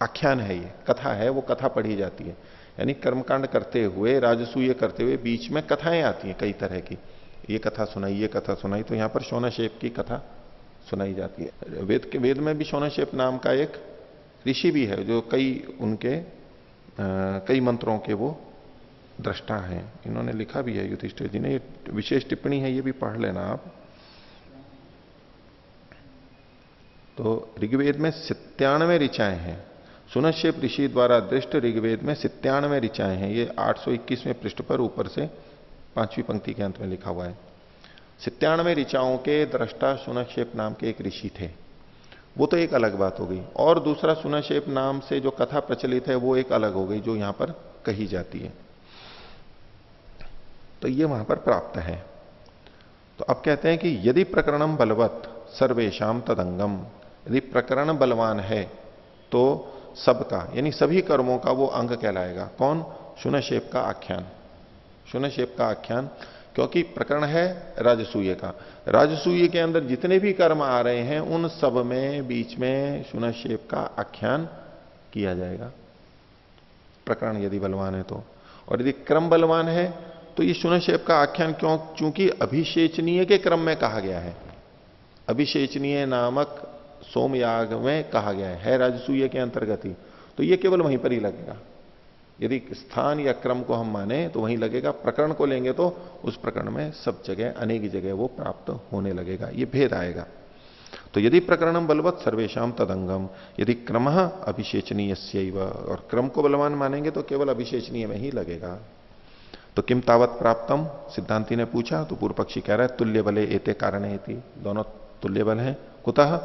आख्यान है, ये कथा है, वो कथा पढ़ी जाती है। यानी कर्मकांड करते हुए, राजसूय करते हुए बीच में कथाएं आती हैं कई तरह की, ये कथा सुनाई, ये कथा सुनाई, तो यहां पर शौनक्षेप की कथा सुनाई जाती है। वेद में भी शौनक्षेप नाम का एक ऋषि भी है, जो कई मंत्रों के वो दृष्टा हैं। इन्होंने लिखा भी है, युधिष्ठिर जी ने, विशेष टिप्पणी है, ये भी पढ़ लेना आप। तो ऋग्वेद में 97 ऋचाएं हैं, सुनश्यप ऋषि द्वारा दृष्ट ऋग्वेद में 97 ऋचाएं हैं। ये 821वें पृष्ठ पर ऊपर से 5वीं पंक्ति के अंत में लिखा हुआ है। 97 ऋचाओं के दृष्टा सुनक्षेप नाम के एक ऋषि थे, वो तो एक अलग बात हो गई। और दूसरा सुनक्षेप नाम से जो कथा प्रचलित है वो एक अलग हो गई, जो यहां पर कही जाती है। तो ये वहां पर प्राप्त है। तो अब कहते हैं कि यदि प्रकरणम बलवत सर्वेशम तदंगम, यदि प्रकरण बलवान है तो सबका, यानी सभी कर्मों का वो अंग कहलाएगा। कौन? शून्यशेप का आख्यान, शून्यशेप का आख्यान, क्योंकि प्रकरण है राजसूय का। राजसूय के अंदर जितने भी कर्म आ रहे हैं उन सब में बीच में शून्यशेप का आख्यान किया जाएगा, प्रकरण यदि बलवान है तो। और यदि क्रम बलवान है तो ये शून्यशेप का आख्यान क्यों? क्योंकि अभिषेचनीय के क्रम में कहा गया है। अभिषेचनीय नामक सोमयाग में कहा गया है राजसूय के अंतर्गत ही, तो ये केवल वहीं पर ही लगेगा। यदि स्थान या क्रम को हम माने तो वहीं लगेगा, प्रकरण को लेंगे तो उस प्रकरण में सब जगह अनेक जगह वो प्राप्त होने लगेगा, ये भेद आएगा। तो यदि प्रकरणम बलवत सर्वेशम तदंगम, यदि क्रम अभिषेचनीय और क्रम को बलवान मानेंगे तो केवल अभिषेचनीय में ही लगेगा। तो किम तावत प्राप्तम, सिद्धांति ने पूछा, तो पूर्व पक्षी कह रहा है तुल्य बले एते कारण हेति, दोनों तुल्य बल हैं। कुतः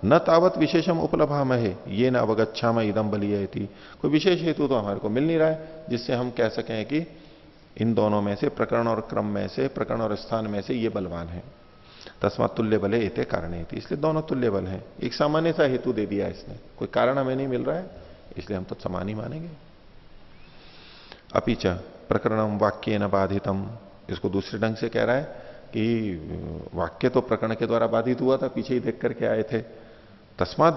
न तावत विशेषम उपलभामहे ये न अवगच्छाम इदम बलीय थी, कोई विशेष हेतु तो हमारे को मिल नहीं रहा है जिससे हम कह सकें कि इन दोनों में से, प्रकरण और क्रम में से, प्रकरण और स्थान में से ये बलवान है। तस्मात् तुल्य बले एते कारण थी, इसलिए दोनों तुल्य बल हैं। एक सामान्य सा हेतु दे दिया इसने, कोई कारण हमें नहीं मिल रहा है, इसलिए हम तो समान ही मानेंगे। अपिच प्रकरणम वाक्य न बाधितम, इसको दूसरे ढंग से कह रहा है कि वाक्य तो प्रकरण के द्वारा बाधित हुआ था, पीछे ही देख करके आए थे। तस्मात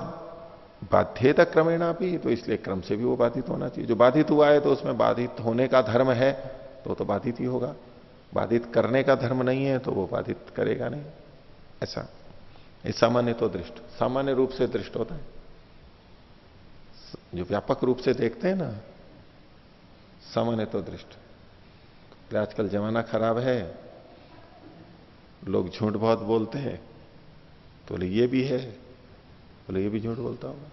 बाध्यता क्रमेणा भी, तो इसलिए क्रम से भी वो बाधित होना चाहिए। जो बाधित हुआ है तो उसमें बाधित होने का धर्म है तो बाधित ही होगा, बाधित करने का धर्म नहीं है तो वो बाधित करेगा नहीं। ऐसा ये सामान्य तो दृष्ट, सामान्य रूप से दृष्ट होता है। जो व्यापक रूप से देखते हैं ना, सामान्य तो दृष्ट। आजकल जमाना खराब है, लोग झूठ बहुत बोलते हैं, तो बोले ये भी है, बोले ये भी झूठ बोलता होगा,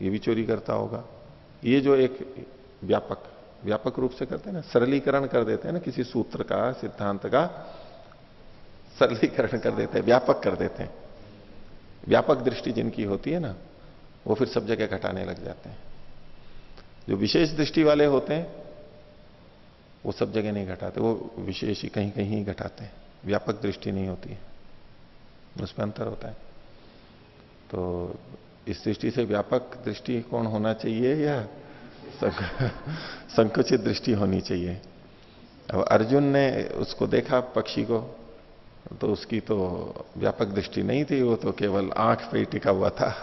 ये भी चोरी करता होगा। ये जो एक व्यापक रूप से करते हैं ना, सरलीकरण कर देते हैं ना, किसी सूत्र का, सिद्धांत का सरलीकरण कर देते हैं, व्यापक कर देते हैं। व्यापक दृष्टि जिनकी होती है ना, वो फिर सब जगह घटाने लग जाते हैं। जो विशेष दृष्टि वाले होते हैं वो सब जगह नहीं घटाते, वो विशेष ही कहीं कहीं ही घटाते हैं, व्यापक दृष्टि नहीं होती है, उसमें अंतर होता है। तो इस दृष्टि से व्यापक दृष्टि कौन होना चाहिए या संकुचित दृष्टि होनी चाहिए। अब अर्जुन ने उसको देखा पक्षी को, तो उसकी तो व्यापक दृष्टि नहीं थी, वो तो केवल आंख पे ही टिका हुआ था,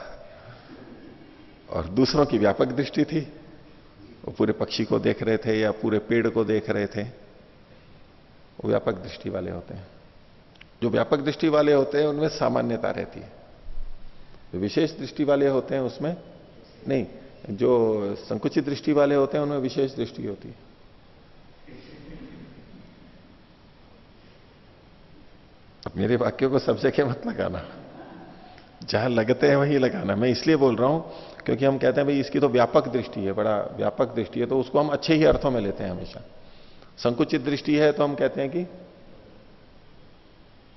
और दूसरों की व्यापक दृष्टि थी, वो पूरे पक्षी को देख रहे थे या पूरे पेड़ को देख रहे थे। वो व्यापक दृष्टि वाले होते हैं। जो व्यापक दृष्टि वाले होते हैं उनमें सामान्यता रहती है, जो विशेष दृष्टि वाले होते हैं उसमें नहीं। जो संकुचित दृष्टि वाले होते हैं उनमें विशेष दृष्टि होती है। अब मेरे वाक्यों को सब जगह मत लगाना, जहां लगते हैं वहीं लगाना। मैं इसलिए बोल रहा हूं क्योंकि हम कहते हैं भाई इसकी तो व्यापक दृष्टि है, बड़ा व्यापक दृष्टि है, तो उसको हम अच्छे ही अर्थों में लेते हैं हमेशा। संकुचित दृष्टि है तो हम कहते हैं कि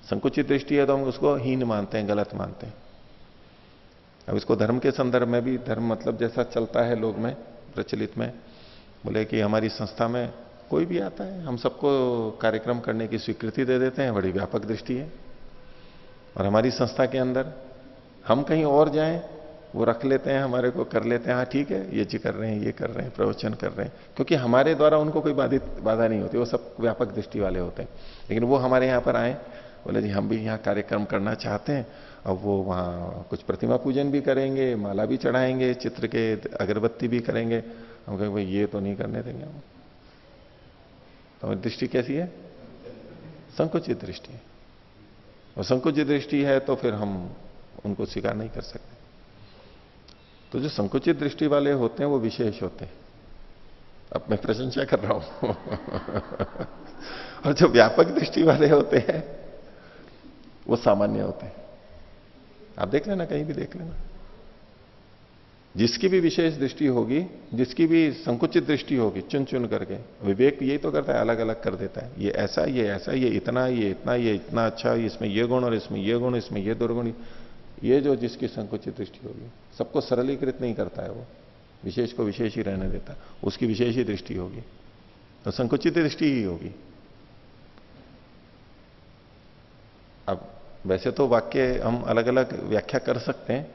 संकुचित दृष्टि है तो हम उसको हीन मानते हैं, गलत मानते हैं। अब इसको धर्म के संदर्भ में भी, धर्म मतलब जैसा चलता है लोग में, प्रचलित में, बोले कि हमारी संस्था में कोई भी आता है हम सबको कार्यक्रम करने की स्वीकृति दे देते हैं, बड़ी व्यापक दृष्टि है। और हमारी संस्था के अंदर हम कहीं और जाएं, वो रख लेते हैं, हमारे को कर लेते हैं, हाँ ठीक है ये जी कर रहे हैं, ये कर रहे हैं, प्रवचन कर रहे हैं, क्योंकि हमारे द्वारा उनको कोई बाधा नहीं होती, वो सब व्यापक दृष्टि वाले होते हैं। लेकिन वो हमारे यहाँ पर आए, बोले जी हम भी यहाँ कार्यक्रम करना चाहते हैं, अब वो वहाँ कुछ प्रतिमा पूजन भी करेंगे, माला भी चढ़ाएंगे, चित्र के अगरबत्ती भी करेंगे। हम कहेंगे भाई ये तो नहीं करने देंगे हम। तो हमारी दृष्टि कैसी है? संकुचित दृष्टि। और संकुचित दृष्टि है तो फिर हम उनको स्वीकार नहीं कर सकते। तो जो संकुचित दृष्टि वाले होते हैं वो विशेष होते हैं। अब मैं प्रशंसा कर रहा हूं और जो व्यापक दृष्टि वाले होते हैं वो सामान्य होते हैं। आप देख लेना, कहीं भी देख लेना, जिसकी भी विशेष दृष्टि होगी, जिसकी भी संकुचित दृष्टि होगी, चुन चुन करके विवेक यही तो करता है, अलग अलग कर देता है। ये ऐसा, ये ऐसा, ये इतना, ये इतना, ये इतना अच्छा, इसमें ये गुण और इसमें ये गुण, इसमें ये दुर्गुण। ये जो जिसकी संकुचित दृष्टि होगी, सबको सरलीकृत नहीं करता है, वो विशेष को विशेष ही रहने देता है, उसकी विशेष ही दृष्टि होगी, तो संकुचित दृष्टि ही होगी। अब वैसे तो वाक्य हम अलग अलग व्याख्या कर सकते हैं।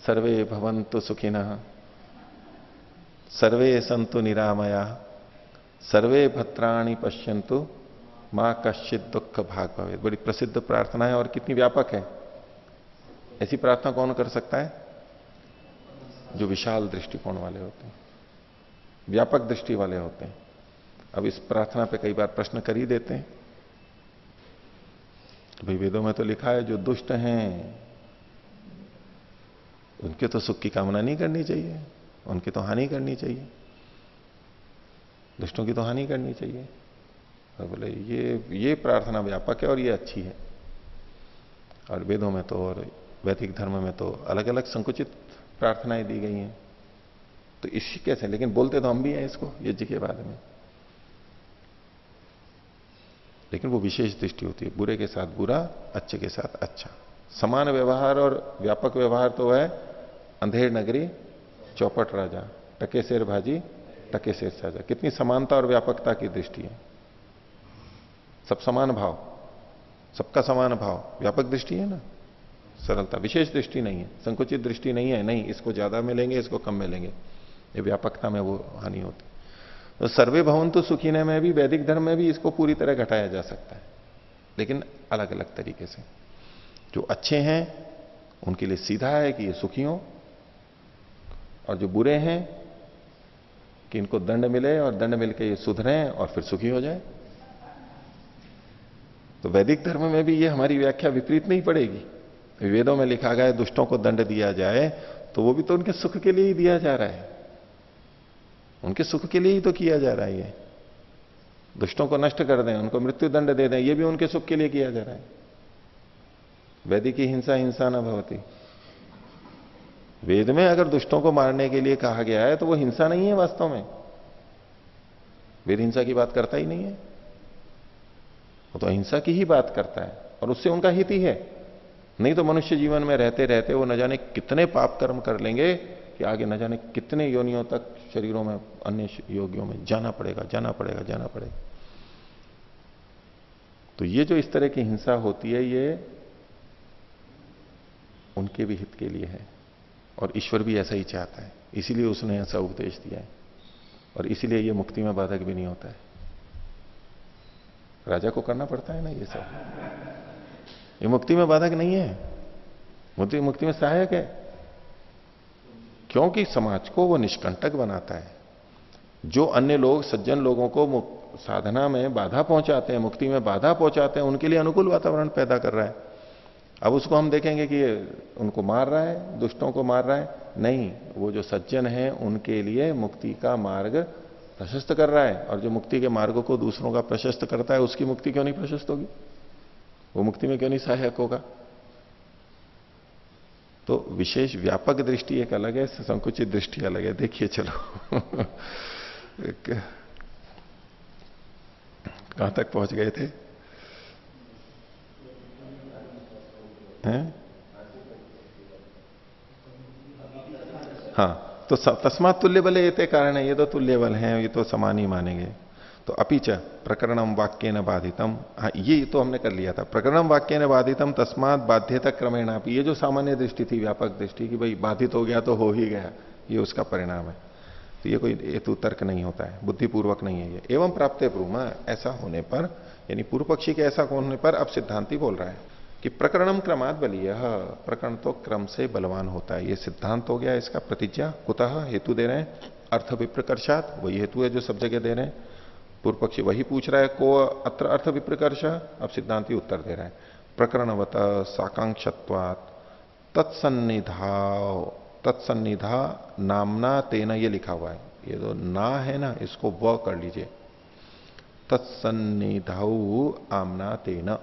सर्वे भवन्तु सुखिनः, सर्वे सन्तु निरामया, सर्वे भद्राणि पश्यन्तु मां कश्चित् दुःख भाग भवेत्। बड़ी प्रसिद्ध प्रार्थना है और कितनी व्यापक है। ऐसी प्रार्थना कौन कर सकता है? जो विशाल दृष्टिकोण वाले होते हैं, व्यापक दृष्टि वाले होते हैं। अब इस प्रार्थना पे कई बार प्रश्न कर ही देते हैं, तो भाई वेदों में तो लिखा है जो दुष्ट हैं उनके तो सुख की कामना नहीं करनी चाहिए, उनकी तो हानि करनी चाहिए, दुष्टों की तो हानि करनी चाहिए। और बोले ये प्रार्थना व्यापक है और ये अच्छी है। और वेदों में तो और वैदिक धर्म में तो अलग अलग संकुचित प्रार्थनाएं दी गई हैं। तो इसी कैसे, लेकिन बोलते तो हम भी हैं इसको यज्ञ के बारे में, लेकिन वो विशेष दृष्टि होती है, बुरे के साथ बुरा, अच्छे के साथ अच्छा। समान व्यवहार और व्यापक व्यवहार तो है अंधेर नगरी चौपट राजा, टके शेर भाजी टके शेर साजा। कितनी समानता और व्यापकता की दृष्टि है। सब समान भाव, सबका समान भाव, व्यापक दृष्टि है ना, सरलता, विशेष दृष्टि नहीं है, संकुचित दृष्टि नहीं है, नहीं इसको ज्यादा मिलेंगे इसको कम मिलेंगे, ये व्यापकता में वो हानि होती। तो सर्वे भवन्तु सुखिने में भी, वैदिक धर्म में भी इसको पूरी तरह घटाया जा सकता है, लेकिन अलग अलग तरीके से। जो अच्छे हैं उनके लिए सीधा है कि ये सुखी हो, और जो बुरे हैं कि इनको दंड मिले और दंड मिलकर ये सुधरें और फिर सुखी हो जाए। तो वैदिक धर्म में भी ये हमारी व्याख्या विपरीत नहीं पड़ेगी। वेदों में लिखा गया है दुष्टों को दंड दिया जाए, तो वो भी तो उनके सुख के लिए ही दिया जा रहा है, उनके सुख के लिए ही तो किया जा रहा है। ये दुष्टों को नष्ट कर दें, उनको मृत्यु दंड दे दें, ये भी उनके सुख के लिए किया जा रहा है। वैदिक हिंसा हिंसा न भवती। वेद में अगर दुष्टों को मारने के लिए कहा गया है तो वो हिंसा नहीं है वास्तव में, वेद हिंसा की बात करता ही नहीं है, वो तो अहिंसा की ही बात करता है, और उससे उनका हित ही है। नहीं तो मनुष्य जीवन में रहते रहते वो न जाने कितने पाप कर्म कर लेंगे कि आगे न जाने कितने योनियों तक शरीरों में, अन्य योगियों में जाना पड़ेगा, जाना पड़ेगा, जाना पड़ेगा। तो ये जो इस तरह की हिंसा होती है, ये उनके भी हित के लिए है, और ईश्वर भी ऐसा ही चाहता है, इसीलिए उसने ऐसा उपदेश दिया है, और इसीलिए ये मुक्ति में बाधक भी नहीं होता है। राजा को करना पड़ता है ना ये सब, ये मुक्ति में बाधक नहीं है, मुक्ति में सहायक है, क्योंकि समाज को वो निष्कंटक बनाता है। जो अन्य लोग, सज्जन लोगों को साधना में बाधा पहुंचाते हैं, मुक्ति में बाधा पहुंचाते हैं, उनके लिए अनुकूल वातावरण पैदा कर रहा है। अब उसको हम देखेंगे कि उनको मार रहा है, दुष्टों को मार रहा है, नहीं, वो जो सज्जन है उनके लिए मुक्ति का मार्ग प्रशस्त कर रहा है, और जो मुक्ति के मार्ग को दूसरों का प्रशस्त करता है उसकी मुक्ति क्यों नहीं प्रशस्त होगी, वो मुक्ति में क्यों नहीं सहायक होगा। तो विशेष व्यापक दृष्टि एक अलग है, संकुचित दृष्टि अलग है। देखिए चलो कहां तक पहुंच गए थे हैं? हाँ, तो तस्मात् तुल्य बले ये कारण है, ये तो तुल्य बल है, ये तो समान ही मानेंगे। तो अपिच प्रकरणम वाक्येन बाधितम, हाँ ये तो हमने कर लिया था, प्रकरणम वाक्येन बाधितम तस्मात् बाध्यता क्रमेणापि। ये जो सामान्य दृष्टि थी, व्यापक दृष्टि कि भाई बाधित हो गया तो हो ही गया, ये उसका परिणाम है, तो ये कोई हेतु तर्क नहीं होता है, बुद्धिपूर्वक नहीं है ये। एवं प्राप्ते ब्रूम, ऐसा होने पर, यानी पूर्व पक्षी के ऐसा होने पर अब सिद्धांति बोल रहा है कि प्रकरणम क्रमात् बलीय, प्रकरण तो क्रम से बलवान होता है, ये सिद्धांत हो गया इसका। प्रतिज्ञा कुतः, हेतु दे रहे हैं, अर्थ विप्रकर्षात, वही हेतु है जो सब जगह दे रहे हैं। पूर्व पक्षी वही पूछ रहा है को अत्र अर्थ विप्रकर्ष, अब सिद्धांति उत्तर दे रहा है। प्रकरणवत साकांक्षत्वात् तत्सन्निधा नामना तेना, ये लिखा हुआ है, ये जो ना है ना इसको व कर लीजिए, तत्सन्निधौ आमना तेना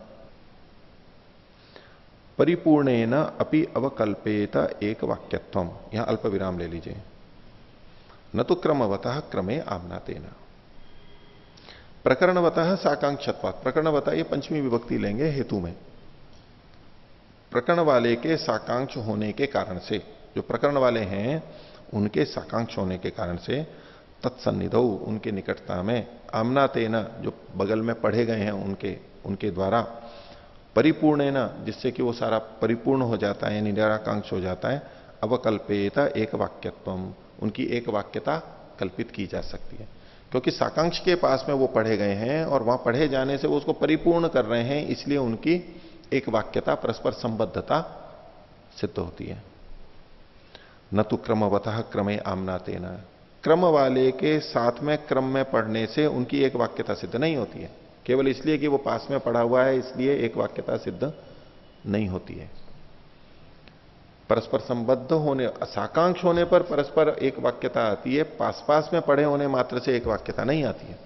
परिपूर्णेन अपि अवकल्पेत एक वाक्यत्वम, यहां अल्प विराम ले लीजिए। न तो क्रमवतः क्रमे आमनातेन, प्रकरणवतः साकांक्षत्वात्, प्रकरणवतः ये पंचमी विभक्ति लेंगे हेतु में, प्रकरण वाले के साकांक्ष होने के कारण से, जो प्रकरण वाले हैं उनके साकांक्ष होने के कारण से, तत्सन्निधौ उनके निकटता में, आमनातेन जो बगल में पढ़े गए हैं उनके द्वारा, परिपूर्ण न, जिससे कि वो सारा परिपूर्ण हो जाता है, यानी निराकांक्ष हो जाता है, अवकल्पेत एक वाक्यत्वम, उनकी एक वाक्यता कल्पित की जा सकती है, क्योंकि साकांक्ष के पास में वो पढ़े गए हैं और वहां पढ़े जाने से वो उसको परिपूर्ण कर रहे हैं, इसलिए उनकी एक वाक्यता, परस्पर संबद्धता सिद्ध होती है। न तो क्रमवतः क्रमे आमनातेन, क्रम वाले के साथ में क्रम में पढ़ने से उनकी एक वाक्यता सिद्ध नहीं होती है, केवल इसलिए कि वो पास में पढ़ा हुआ है इसलिए एक वाक्यता सिद्ध नहीं होती है। परस्पर संबद्ध होने, साकांक्ष होने पर परस्पर एक वाक्यता आती है, पास पास में पढ़े होने मात्र से एक वाक्यता नहीं आती है।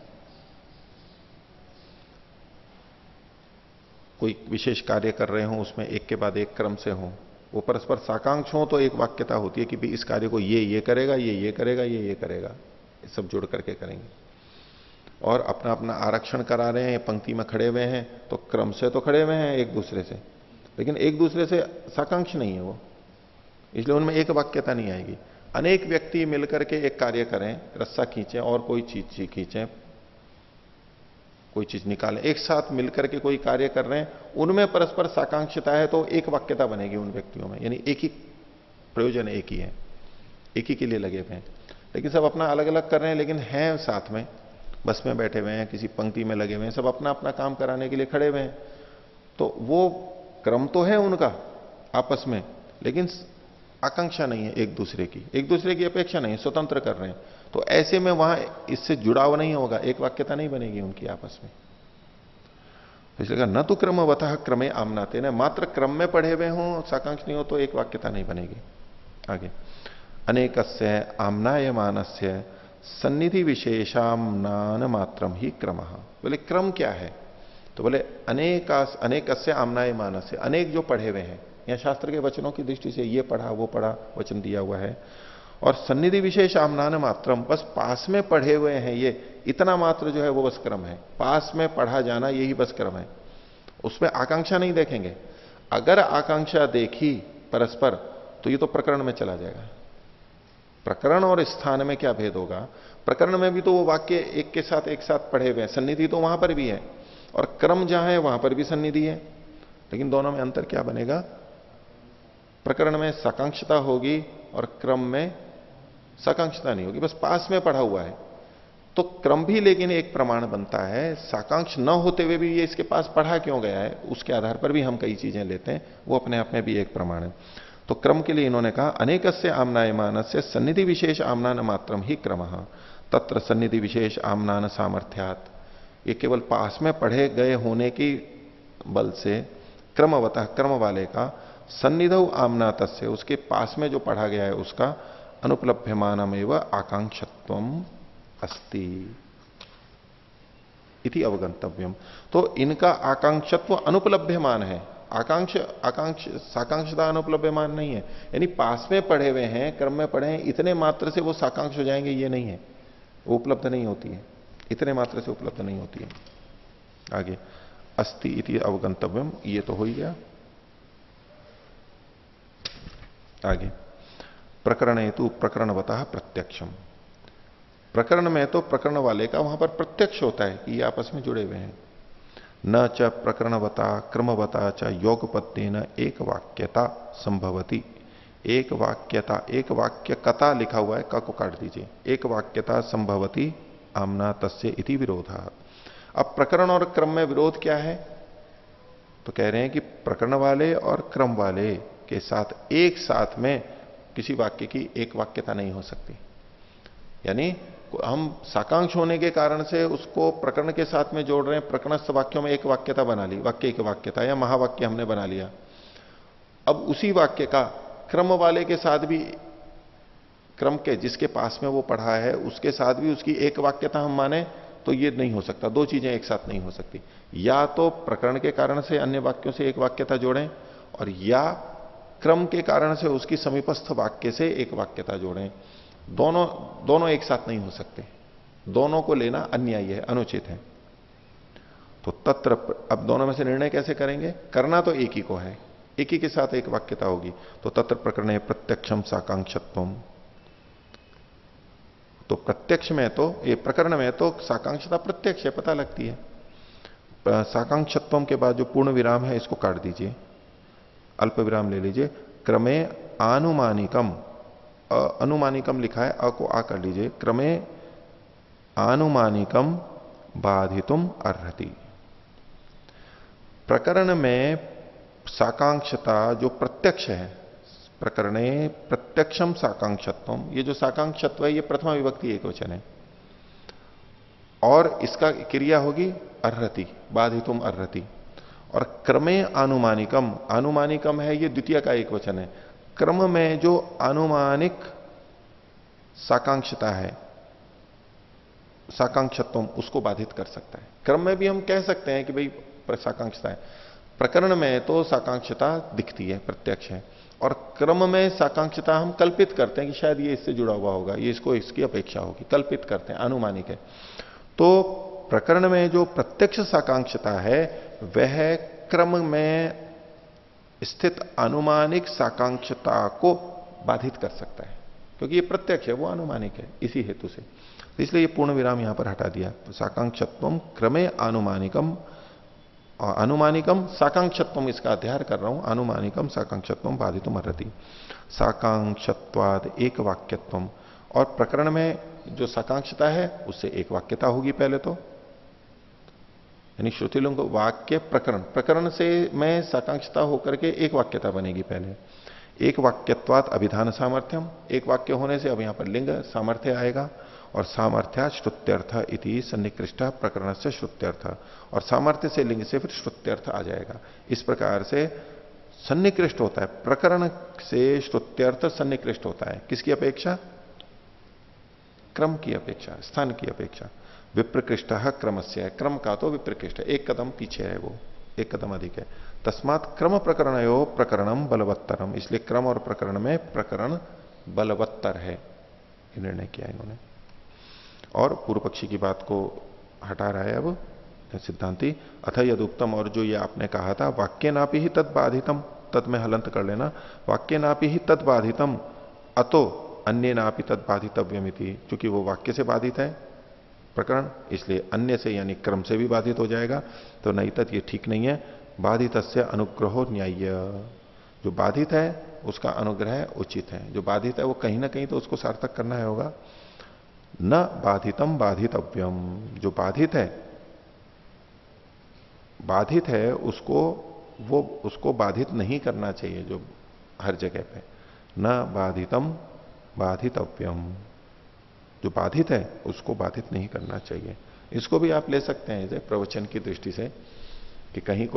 कोई विशेष कार्य कर रहे हो, उसमें एक के बाद एक क्रम से हो, वो परस्पर साकांक्ष हो तो एक वाक्यता होती है कि भाई इस कार्य को ये करेगा, ये करेगा, ये करेगा, ये सब जुड़ करके करेंगे। और अपना अपना आरक्षण करा रहे हैं, पंक्ति में खड़े हुए हैं, तो क्रम से तो खड़े हुए हैं एक दूसरे से, लेकिन एक दूसरे से साकांक्ष नहीं है वो, इसलिए उनमें एक वाक्यता नहीं आएगी। अनेक व्यक्ति मिलकर के एक कार्य करें, रस्सा खींचें और कोई चीज खींचें, कोई चीज निकालें, एक साथ मिलकर के कोई कार्य कर रहे हैं, उनमें परस्पर साकांक्षता है तो एक वाक्यता बनेगी उन व्यक्तियों में, यानी एक ही प्रयोजन एक ही है, एक ही के लिए लगे हुए हैं। लेकिन सब अपना अलग अलग कर रहे हैं, लेकिन हैं साथ में, बस में बैठे हुए हैं, किसी पंक्ति में लगे हुए हैं, सब अपना अपना काम कराने के लिए खड़े हुए हैं। तो वो क्रम तो है उनका आपस में, लेकिन आकांक्षा नहीं है एक दूसरे की अपेक्षा नहीं, स्वतंत्र कर रहे हैं। तो ऐसे में वहां इससे जुड़ाव नहीं होगा, एक वाक्यता नहीं बनेगी उनकी आपस में। इसलिए न तो क्रमवतः क्रमे आमनाते, न मात्र क्रम में पढ़े हुए हों, साकांक्ष नहीं हो तो एक वाक्यता नहीं बनेगी। आगे अनेकस्य आमनायमानस्य सन्निधि विशेषामनान मात्रम ही क्रमः। बोले क्रम क्या है? तो बोले अनेकस्य आमनायमानस्य, अनेक जो पढ़े हुए हैं, या शास्त्र के वचनों की दृष्टि से ये पढ़ा वो पढ़ा वचन दिया हुआ है, और सन्निधि विशेष आमनान मात्रम, बस पास में पढ़े हुए हैं, ये इतना मात्र जो है वो बस क्रम है, पास में पढ़ा जाना यही बस क्रम है, उसमें आकांक्षा नहीं देखेंगे। अगर आकांक्षा देखी परस्पर तो ये तो प्रकरण में चला जाएगा। प्रकरण और स्थान में क्या भेद होगा? प्रकरण में भी तो वो वाक्य एक के साथ एक साथ पढ़े हुए हैं, सन्निधि तो वहां पर भी है, और क्रम जहां है वहां पर भी सन्निधि है, लेकिन दोनों में अंतर क्या बनेगा? प्रकरण में साकांक्षता होगी और क्रम में साकांक्षता नहीं होगी, बस पास में पढ़ा हुआ है। तो क्रम भी लेकिन एक प्रमाण बनता है, साकांक्ष न होते हुए भी ये इसके पास पढ़ा क्यों गया है, उसके आधार पर भी हम कई चीजें लेते हैं, वो अपने आप में भी एक प्रमाण है। तो क्रम के लिए इन्होंने कहा अनेकस्य आमनायमानस्य सन्निधि विशेष आमनान मात्रम ही क्रमः तत्र सन्निधि विशेष आमनान सामर्थ्यात्। ये केवल पास में पढ़े गए होने की बल से क्रमवतः, क्रम वाले का, सन्निधौ आमनातस्य, उसके पास में जो पढ़ा गया है उसका, अनुपलभ्यमानमेव आकांक्षत्वम अस्ति इति अवगंतव्यम। तो इनका आकांक्षत्व अनुपलभ्यमान है, साकांक्षता अनुपलभ्यमान नहीं है, यानी पास में पढ़े हुए हैं, क्रम में पढ़े हैं, इतने मात्र से वो साकांक्ष हो जाएंगे ये नहीं है, वो उपलब्ध नहीं होती है, इतने मात्र से उपलब्ध नहीं होती है। आगे अस्ति इति अवगंतव्यम, ये तो हो ही गया। आगे प्रकरण हेतु प्रकरणवतः प्रत्यक्षम, प्रकरण में तो प्रकरण वाले का वहां पर प्रत्यक्ष होता है कि ये आपस में जुड़े हुए हैं। न च प्रकरणवता क्रमवता च योगपत्तेन एक वाक्यता संभवती, एक वाक्यता, एक वाक्य कथा लिखा हुआ है, क को काट दीजिए, एक वाक्यता संभवती आमना तस्य इति विरोधा। अब प्रकरण और क्रम में विरोध क्या है? तो कह रहे हैं कि प्रकरण वाले और क्रम वाले के साथ एक साथ में किसी वाक्य की एक वाक्यता नहीं हो सकती। यानी हम साकांक्ष होने के कारण से उसको प्रकरण के साथ में जोड़ रहे हैं, प्रकरणस्थ वाक्यों में एक वाक्यता बना ली, वाक्य एक वाक्यता या महावाक्य हमने बना लिया। अब उसी वाक्य का क्रम वाले के साथ भी, क्रम के जिसके पास में वो पढ़ा है उसके साथ भी उसकी एक वाक्यता हम माने तो ये नहीं हो सकता, दो चीजें एक साथ नहीं हो सकती। या तो प्रकरण के कारण से अन्य वाक्यों से एक वाक्यता जोड़ें, और या क्रम के कारण से उसकी समीपस्थ वाक्य से एक वाक्यता जोड़ें। दोनों एक साथ नहीं हो सकते, दोनों को लेना अन्यायी है, अनुचित है। तो तत्र, अब दोनों में से निर्णय कैसे करेंगे? करना तो एक ही को है, एक ही के साथ एक वाक्यता होगी। तो तत्र प्रकरणे प्रत्यक्षम साकांक्षत्वम, तो प्रत्यक्ष में तो, ये प्रकरण में तो साकांक्षता प्रत्यक्ष है, पता लगती है। साकांक्षत्वम के बाद जो पूर्ण विराम है इसको काट दीजिए, अल्प विराम ले लीजिए। क्रमे आनुमानिकम, अनुमानिकम लिखा है, अ को आ कर लीजिए, क्रमे आनुमानिकम बाधितुम अर्हति। प्रकरण में साकांक्षता जो प्रत्यक्ष है, प्रकरणे प्रत्यक्षम साकांक्षत्वम, ये जो साकांक्षत्व है ये प्रथमा विभक्ति एकवचन है, और इसका क्रिया होगी अर्हति, बाधितुम अर्हति। और क्रमे आनुमानिकम, आनुमानिकम है ये द्वितीय का एकवचन है, क्रम में जो अनुमानिक साकांक्षता है, साकांक्षत्व, उसको बाधित कर सकता है। क्रम में भी हम कह सकते हैं कि भाई साकांक्षता है, प्रकरण में तो साकांक्षता दिखती है, प्रत्यक्ष है, और क्रम में साकांक्षता हम कल्पित करते हैं कि शायद ये इससे जुड़ा हुआ होगा, ये इसको इसकी अपेक्षा होगी, कल्पित करते हैं, अनुमानिक है। तो प्रकरण में जो प्रत्यक्ष साकांक्षता है वह क्रम में स्थित अनुमानिक साकांक्षता को बाधित कर सकता है, क्योंकि ये प्रत्यक्ष है, वो अनुमानिक है, इसी हेतु से। तो इसलिए ये पूर्ण विराम यहां पर हटा दिया। तो साकांक्षत्वम क्रमे अनुमानिकम, अनुमानिकम साकांक्षत्वम, इसका अध्ययन कर रहा हूं, अनुमानिकम साकांक्षत्वम बाधितुम अर्हति। साकांक्षत्वाद एक वाक्यत्वम, और प्रकरण में जो साकांक्षता है उससे एक वाक्यता होगी पहले तो, यानी श्रुतिलिंग वाक्य प्रकरण, प्रकरण से में साकांक्षता होकर के एक वाक्यता बनेगी पहले। एक वाक्यत्वात अभिधान सामर्थ्यम, एक वाक्य होने से अब यहां पर लिंग सामर्थ्य आएगा, और सामर्थ्या श्रुत्यर्थ इति सन्निकृष्ट प्रकरण से श्रुत्यर्थ, और सामर्थ्य से लिंग से फिर श्रुत्यर्थ आ जाएगा। इस प्रकार से सन्निकृष्ट होता है, प्रकरण से श्रुत्यर्थ सन्निकृष्ट होता है, किसकी अपेक्षा? क्रम की अपेक्षा, स्थान की अपेक्षा। विप्रकृष्ट क्रमस्य है, क्रम का तो विप्रकृष्ट है, एक कदम पीछे है, वो एक कदम अधिक है। तस्मात क्रम प्रकरणयो प्रकरणम बलवत्तरम, इसलिए क्रम और प्रकरण में प्रकरण बलवत्तर है, निर्णय किया इन्होंने। और पूर्व पक्षी की बात को हटा रहा है अब सिद्धांति। अथ यदुक्तम, और जो ये आपने कहा था वाक्य नापि ही तद बाधितम, तद में हलंत कर लेना, वाक्य नापि ही तद बाधितम अतो अन्य नापि तद बाधितव्यमिति, क्योंकि वो वाक्य से बाधित है प्रकरण, इसलिए अन्य से यानी क्रम से भी बाधित हो जाएगा। तो नहीं तद, ये ठीक नहीं है। बाधितस्य अनुग्रहो न्याय्य, जो बाधित है उसका अनुग्रह उचित है, जो बाधित है वो कहीं ना कहीं तो उसको सार्थक करना है होगा। न बाधितम बाधितव्यम, जो बाधित है उसको बाधित नहीं करना चाहिए, जो हर जगह पे। न बाधितम बाधितव्यम, जो बाधित है उसको बाधित नहीं करना चाहिए। इसको भी आप ले सकते हैं जैसे प्रवचन की दृष्टि से, कि कहीं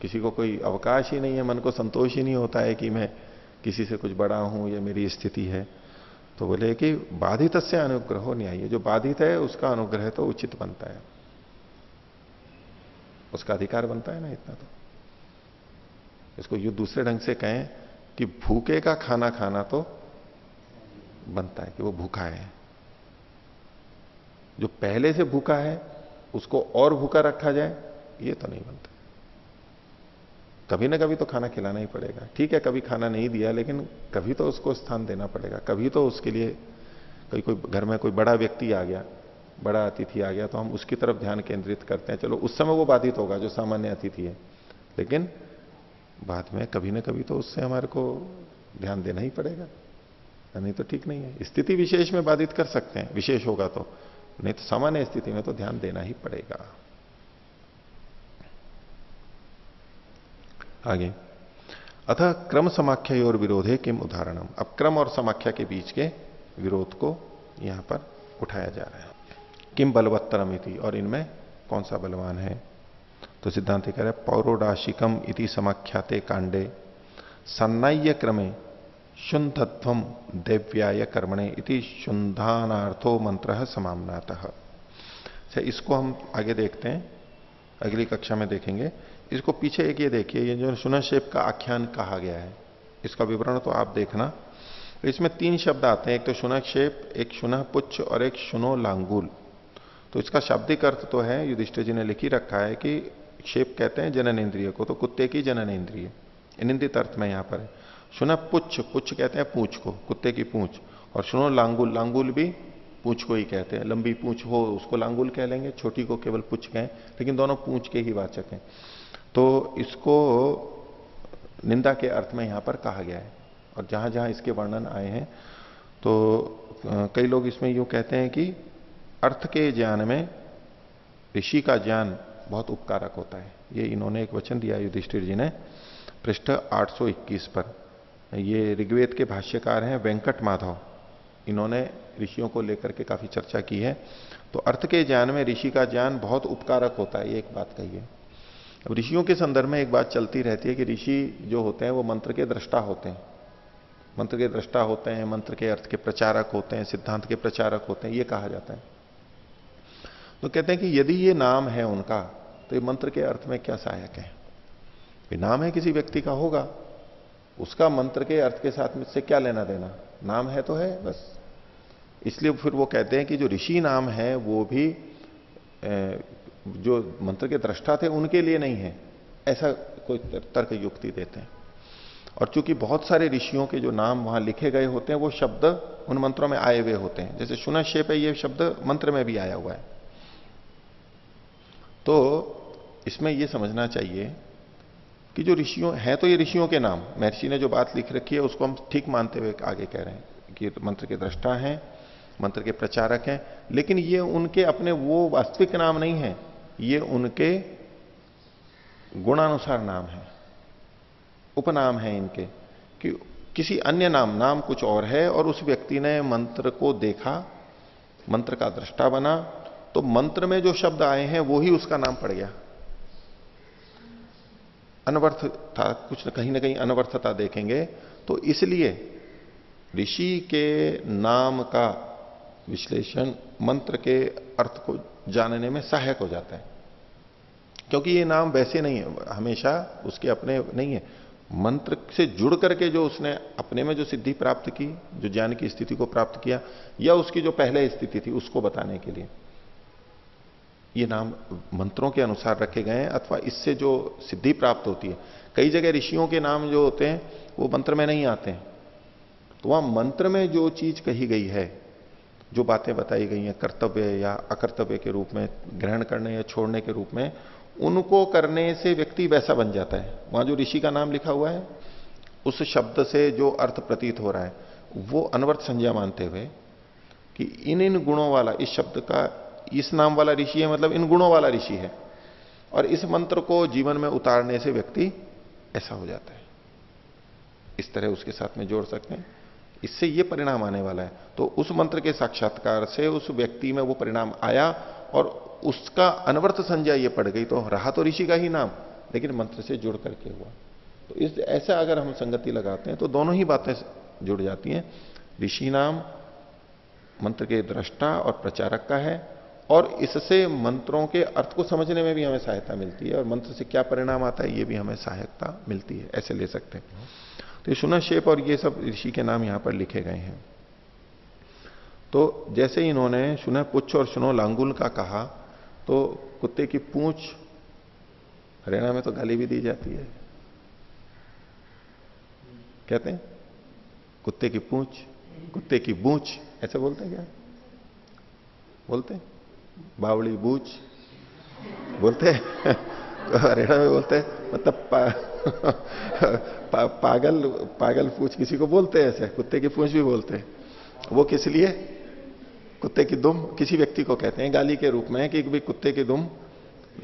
किसी को कोई अवकाश ही नहीं है, मन को संतोष ही नहीं होता है कि मैं किसी से कुछ बड़ा हूं, ये मेरी स्थिति है, तो बोले कि बाधित से अनुग्रह न्याय, जो बाधित है उसका अनुग्रह तो उचित बनता है, उसका अधिकार बनता है ना इतना। तो इसको यू दूसरे ढंग से कहें कि भूखे का खाना खाना तो बनता है कि वो भूखा है। जो पहले से भूखा है उसको और भूखा रखा जाए, ये तो नहीं बनता। कभी ना कभी तो खाना खिलाना ही पड़ेगा। ठीक है, कभी खाना नहीं दिया, लेकिन कभी तो उसको स्थान देना पड़ेगा, कभी तो उसके लिए कोई घर में कोई बड़ा व्यक्ति आ गया, बड़ा अतिथि आ गया, तो हम उसकी तरफ ध्यान केंद्रित करते हैं। चलो उस समय वो बाधित होगा जो सामान्य अतिथि है, लेकिन बाद में कभी ना कभी तो उससे हमारे को ध्यान देना ही पड़ेगा, नहीं तो ठीक नहीं है। स्थिति विशेष में बाधित कर सकते हैं, विशेष होगा तो, नहीं तो सामान्य स्थिति में तो ध्यान देना ही पड़ेगा। आगे, अतः क्रम समाख्या और विरोधे किम उदाहरणम, अब क्रम और समाख्या के बीच के विरोध को यहां पर उठाया जा रहा है। किम बलवत्तरम इति, और इनमें कौन सा बलवान है? तो सिद्धांत कह रहे हैं पौरोडाशिकम इति समाख्याते कांडे सन्नाय्य क्रमे शुंधत्वम देव्याय कर्मणे इति शुंधानार्थो मंत्र समाम्नातः। अच्छा, इसको हम आगे देखते हैं, अगली कक्षा में देखेंगे। इसको पीछे एक ये देखिए, ये जो शुनशेप का आख्यान कहा गया है, इसका विवरण तो आप देखना। तो इसमें 3 शब्द आते हैं, एक तो शुनक्षेप, एक शुनः पुच्छ और एक शुनो लांगुल। तो इसका शाब्दिक अर्थ तो है, युधिष्ठिर जी ने लिखी रखा है कि क्षेप कहते हैं जनन इंद्रिय को, तो कुत्ते की जनन इंद्रिय, निंदित अर्थ में यहां पर है। शुनः पुच्छ, पुच्छ कहते हैं पूंछ को, कुत्ते की पूंछ, और शुनो लांगुल, लांगुल भी पूंछ को ही कहते हैं। लंबी पूंछ हो उसको लांगुल कह लेंगे, छोटी को केवल पुच्छ कहें, लेकिन दोनों पूंछ के ही वाचक हैं। तो इसको निंदा के अर्थ में यहां पर कहा गया है, और जहां जहां इसके वर्णन आए हैं तो कई लोग इसमें यूं कहते हैं कि अर्थ के ज्ञान में ऋषि का ज्ञान बहुत उपकारक होता है। ये इन्होंने एक वचन दिया युधिष्ठिर जी ने पृष्ठ 821 पर। ये ऋग्वेद के भाष्यकार हैं वेंकट माधव, इन्होंने ऋषियों को लेकर के काफी चर्चा की है। तो अर्थ के ज्ञान में ऋषि का ज्ञान बहुत उपकारक होता है, ये एक बात कही है। अब ऋषियों के संदर्भ में एक बात चलती रहती है कि ऋषि जो होते हैं वो मंत्र के दृष्टा होते हैं, मंत्र के दृष्टा होते हैं, मंत्र के अर्थ के प्रचारक होते हैं, सिद्धांत के प्रचारक होते हैं, ये कहा जाता है। तो कहते हैं कि यदि ये नाम है उनका, तो ये मंत्र के अर्थ में क्या सहायक है? नाम है किसी व्यक्ति का होगा, उसका मंत्र के अर्थ के साथ में से क्या लेना देना? नाम है तो है बस। इसलिए फिर वो कहते हैं कि जो ऋषि नाम है वो भी जो मंत्र के दृष्टा थे उनके लिए नहीं है, ऐसा कोई तर्क युक्ति देते हैं। और चूंकि बहुत सारे ऋषियों के जो नाम वहां लिखे गए होते हैं वो शब्द उन मंत्रों में आए हुए होते हैं, जैसे शुनशेप है, ये शब्द मंत्र में भी आया हुआ है। तो इसमें यह समझना चाहिए कि जो ऋषियों हैं, तो ये ऋषियों के नाम, महर्षि ने जो बात लिख रखी है उसको हम ठीक मानते हुए आगे कह रहे हैं कि मंत्र के दृष्टा हैं, मंत्र के प्रचारक हैं, लेकिन ये उनके अपने वो वास्तविक नाम नहीं है, ये उनके गुणानुसार नाम है, उपनाम है इनके, कि किसी अन्य नाम कुछ और है और उस व्यक्ति ने मंत्र को देखा, मंत्र का दृष्टा बना, तो मंत्र में जो शब्द आए हैं वो ही उसका नाम पड़ गया। अनवर्थ था, कुछ कहीं ना कहीं अनवर्थता देखेंगे। तो इसलिए ऋषि के नाम का विश्लेषण मंत्र के अर्थ को जानने में सहायक हो जाता है, क्योंकि ये नाम वैसे नहीं है, हमेशा उसके अपने नहीं है, मंत्र से जुड़ करके जो उसने अपने में जो सिद्धि प्राप्त की, जो ज्ञान की स्थिति को प्राप्त किया, या उसकी जो पहले स्थिति थी उसको बताने के लिए ये नाम मंत्रों के अनुसार रखे गए हैं, अथवा इससे जो सिद्धि प्राप्त होती है। कई जगह ऋषियों के नाम जो होते हैं वो मंत्र में नहीं आते हैं, तो वहां मंत्र में जो चीज कही गई है, जो बातें बताई गई हैं कर्तव्य या अकर्तव्य के रूप में, ग्रहण करने या छोड़ने के रूप में, उनको करने से व्यक्ति वैसा बन जाता है। वहां जो ऋषि का नाम लिखा हुआ है उस शब्द से जो अर्थ प्रतीत हो रहा है वो अनवर्थ संज्ञा मानते हुए कि इन गुणों वाला, इस शब्द का इस नाम वाला ऋषि है, मतलब इन गुणों वाला ऋषि है, और इस मंत्र को जीवन में उतारने से व्यक्ति ऐसा हो जाता है, इस तरह उसके साथ में जोड़ सकते हैं, इससे ये परिणाम आने वाला है। तो उस मंत्र के साक्षात्कार से उस व्यक्ति में वो परिणाम आया और उसका अनवर्थ संज्ञा ये पड़ गई, तो रहा तो ऋषि का ही नाम, लेकिन मंत्र से जुड़ करके हुआ। तो इस ऐसा अगर हम संगति लगाते हैं तो दोनों ही बातें जुड़ जाती हैं। ऋषि नाम मंत्र के दृष्टा और प्रचारक का है, और इससे मंत्रों के अर्थ को समझने में भी हमें सहायता मिलती है, और मंत्र से क्या परिणाम आता है ये भी हमें सहायता मिलती है, ऐसे ले सकते हैं। तो ये शुनशेप और ये सब ऋषि के नाम यहां पर लिखे गए हैं। तो जैसे इन्होंने शुनः पुच्छ और शुनो लांगुल का कहा, तो कुत्ते की पूंछ, हरियाणा में तो गाली भी दी जाती है, कहते हैं कुत्ते की पूंछ, कुत्ते की बूंच, ऐसे बोलते हैं क्या? बोलते हैं बावड़ी बूच बोलते हैं हरियाणा में बोलते हैं, मतलब पागल पूंछ किसी को बोलते हैं, ऐसे कुत्ते की पूंछ भी बोलते हैं। वो किस लिए? कुत्ते की दुम किसी व्यक्ति को कहते हैं गाली के रूप में, कि भी कुत्ते की दुम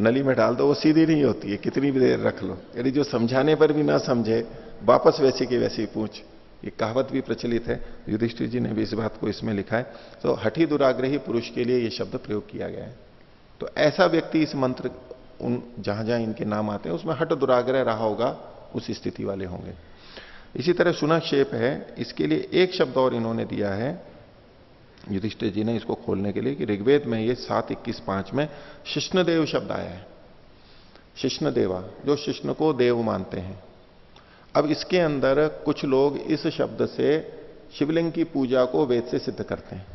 नली में डाल दो, वो सीधी नहीं होती है, कितनी भी देर रख लो, यदि जो समझाने पर भी ना समझे वापस वैसी की वैसी पूंछ। ये कहावत भी प्रचलित है, युधिष्ठिर जी ने भी इस बात को इसमें लिखा है। तो हठी दुराग्रही पुरुष के लिए यह शब्द प्रयोग किया गया है। तो ऐसा व्यक्ति इस मंत्र उन जहां जहां इनके नाम आते हैं उसमें हठ दुराग्रह रहा होगा, उस स्थिति वाले होंगे। इसी तरह शुनशेप है, इसके लिए एक शब्द और इन्होंने दिया है युधिष्ठिर जी ने इसको खोलने के लिए, कि ऋग्वेद में ये 7:21-5 में शिष्णदेव शब्द आया है। शिष्णदेवा, जो शिष्ण को देव मानते हैं। अब इसके अंदर कुछ लोग इस शब्द से शिवलिंग की पूजा को वेद से सिद्ध करते हैं।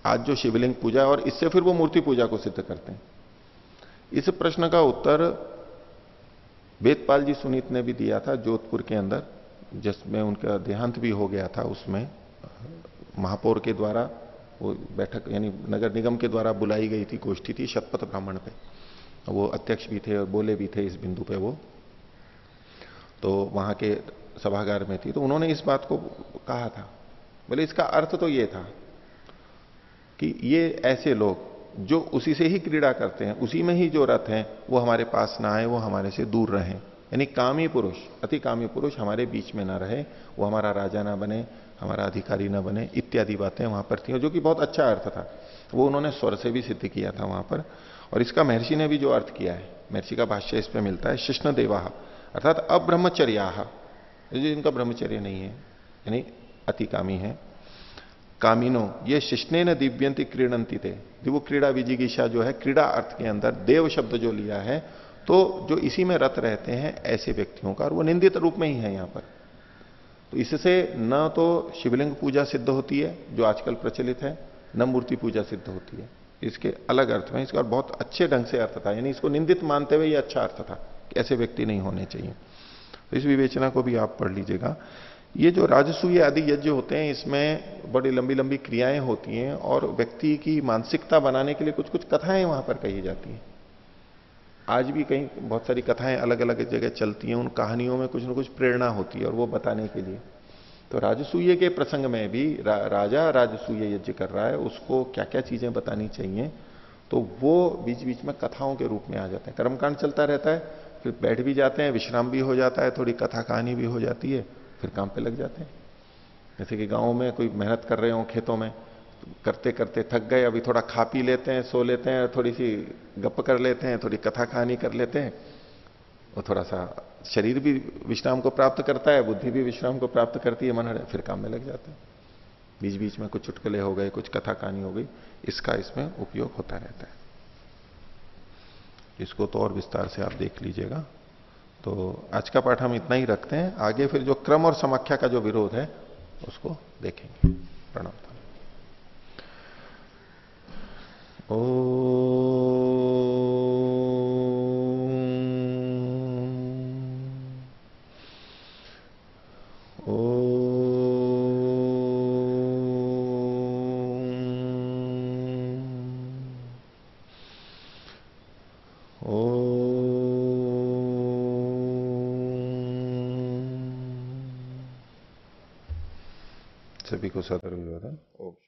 आज जो शिवलिंग पूजा, और इससे फिर वो मूर्ति पूजा को सिद्ध करते हैं। इस प्रश्न का उत्तर वेदपाल जी सुनीत ने भी दिया था जोधपुर के अंदर, जिसमें उनका देहांत भी हो गया था। उसमें महापौर के द्वारा वो बैठक, यानी नगर निगम के द्वारा बुलाई गई थी, गोष्ठी थी शतपथ ब्राह्मण पे, वो अध्यक्ष भी थे और बोले भी थे इस बिंदु पे वो, तो वहां के सभागार में थी। तो उन्होंने इस बात को कहा था, बोले इसका अर्थ तो ये था कि ये ऐसे लोग जो उसी से ही क्रीड़ा करते हैं, उसी में ही जो रत हैं, वो हमारे पास ना आए, वो हमारे से दूर रहें। यानी कामी पुरुष, अति कामी पुरुष हमारे बीच में ना रहे, वो हमारा राजा ना बने, हमारा अधिकारी ना बने, इत्यादि बातें वहां पर थी, जो कि बहुत अच्छा अर्थ था। वो उन्होंने स्वर से भी सिद्ध किया था वहां पर। और इसका महर्षि ने भी जो अर्थ किया है, महर्षि का भाष्य इस पे मिलता है, शिष्ण देवा अर्थात अब्रह्मचर्या, जिनका ब्रह्मचर्य नहीं है, यानी अतिकामी है। कामिनो ये शिष्णेन दिव्यंति क्रीडंती थे, दिव्य क्रीड़ा विजिगीषा जो है क्रीड़ा अर्थ के अंदर देव शब्द जो लिया है, तो जो इसी में रत रहते हैं ऐसे व्यक्तियों का, और वो निंदित रूप में ही है यहां पर। तो इससे न तो शिवलिंग पूजा सिद्ध होती है जो आजकल प्रचलित है, न मूर्ति पूजा सिद्ध होती है। इसके अलग अर्थ में, इसका बहुत अच्छे ढंग से अर्थ था, यानी इसको निंदित मानते हुए ये अच्छा अर्थ था कि ऐसे व्यक्ति नहीं होने चाहिए। तो इस विवेचना को भी आप पढ़ लीजिएगा। ये जो राजसूय आदि यज्ञ होते हैं, इसमें बड़ी लंबी लंबी क्रियाएं होती हैं और व्यक्ति की मानसिकता बनाने के लिए कुछ कुछ कथाएं वहां पर कही जाती हैं। आज भी कहीं बहुत सारी कथाएं अलग अलग जगह चलती हैं, उन कहानियों में कुछ ना कुछ प्रेरणा होती है और वो बताने के लिए। तो राजसूय के प्रसंग में भी राजा राजसूय यज्ञ कर रहा है, उसको क्या क्या चीजें बतानी चाहिए, तो वो बीच बीच में कथाओं के रूप में आ जाते हैं। कर्मकांड चलता रहता है, फिर बैठ भी जाते हैं, विश्राम भी हो जाता है, थोड़ी कथा कहानी भी हो जाती है, फिर काम पे लग जाते हैं। जैसे कि गांव में कोई मेहनत कर रहे हो खेतों में, तो करते करते थक गए, अभी थोड़ा खा पी लेते हैं, सो लेते हैं, थोड़ी सी गप कर लेते हैं, थोड़ी कथा कहानी कर लेते हैं, और थोड़ा सा शरीर भी विश्राम को प्राप्त करता है, बुद्धि भी विश्राम को प्राप्त करती है, मन फिर काम में लग जाता है। बीच बीच में कुछ चुटकुले हो गए, कुछ कथा कहानी हो गई, इसका इसमें उपयोग होता रहता है। इसको तो और विस्तार से आप देख लीजिएगा। तो आज का पाठ हम इतना ही रखते हैं, आगे फिर जो क्रम और समाख्या का जो विरोध है उसको देखेंगे। प्रणाम। सभी को सदर विरोध।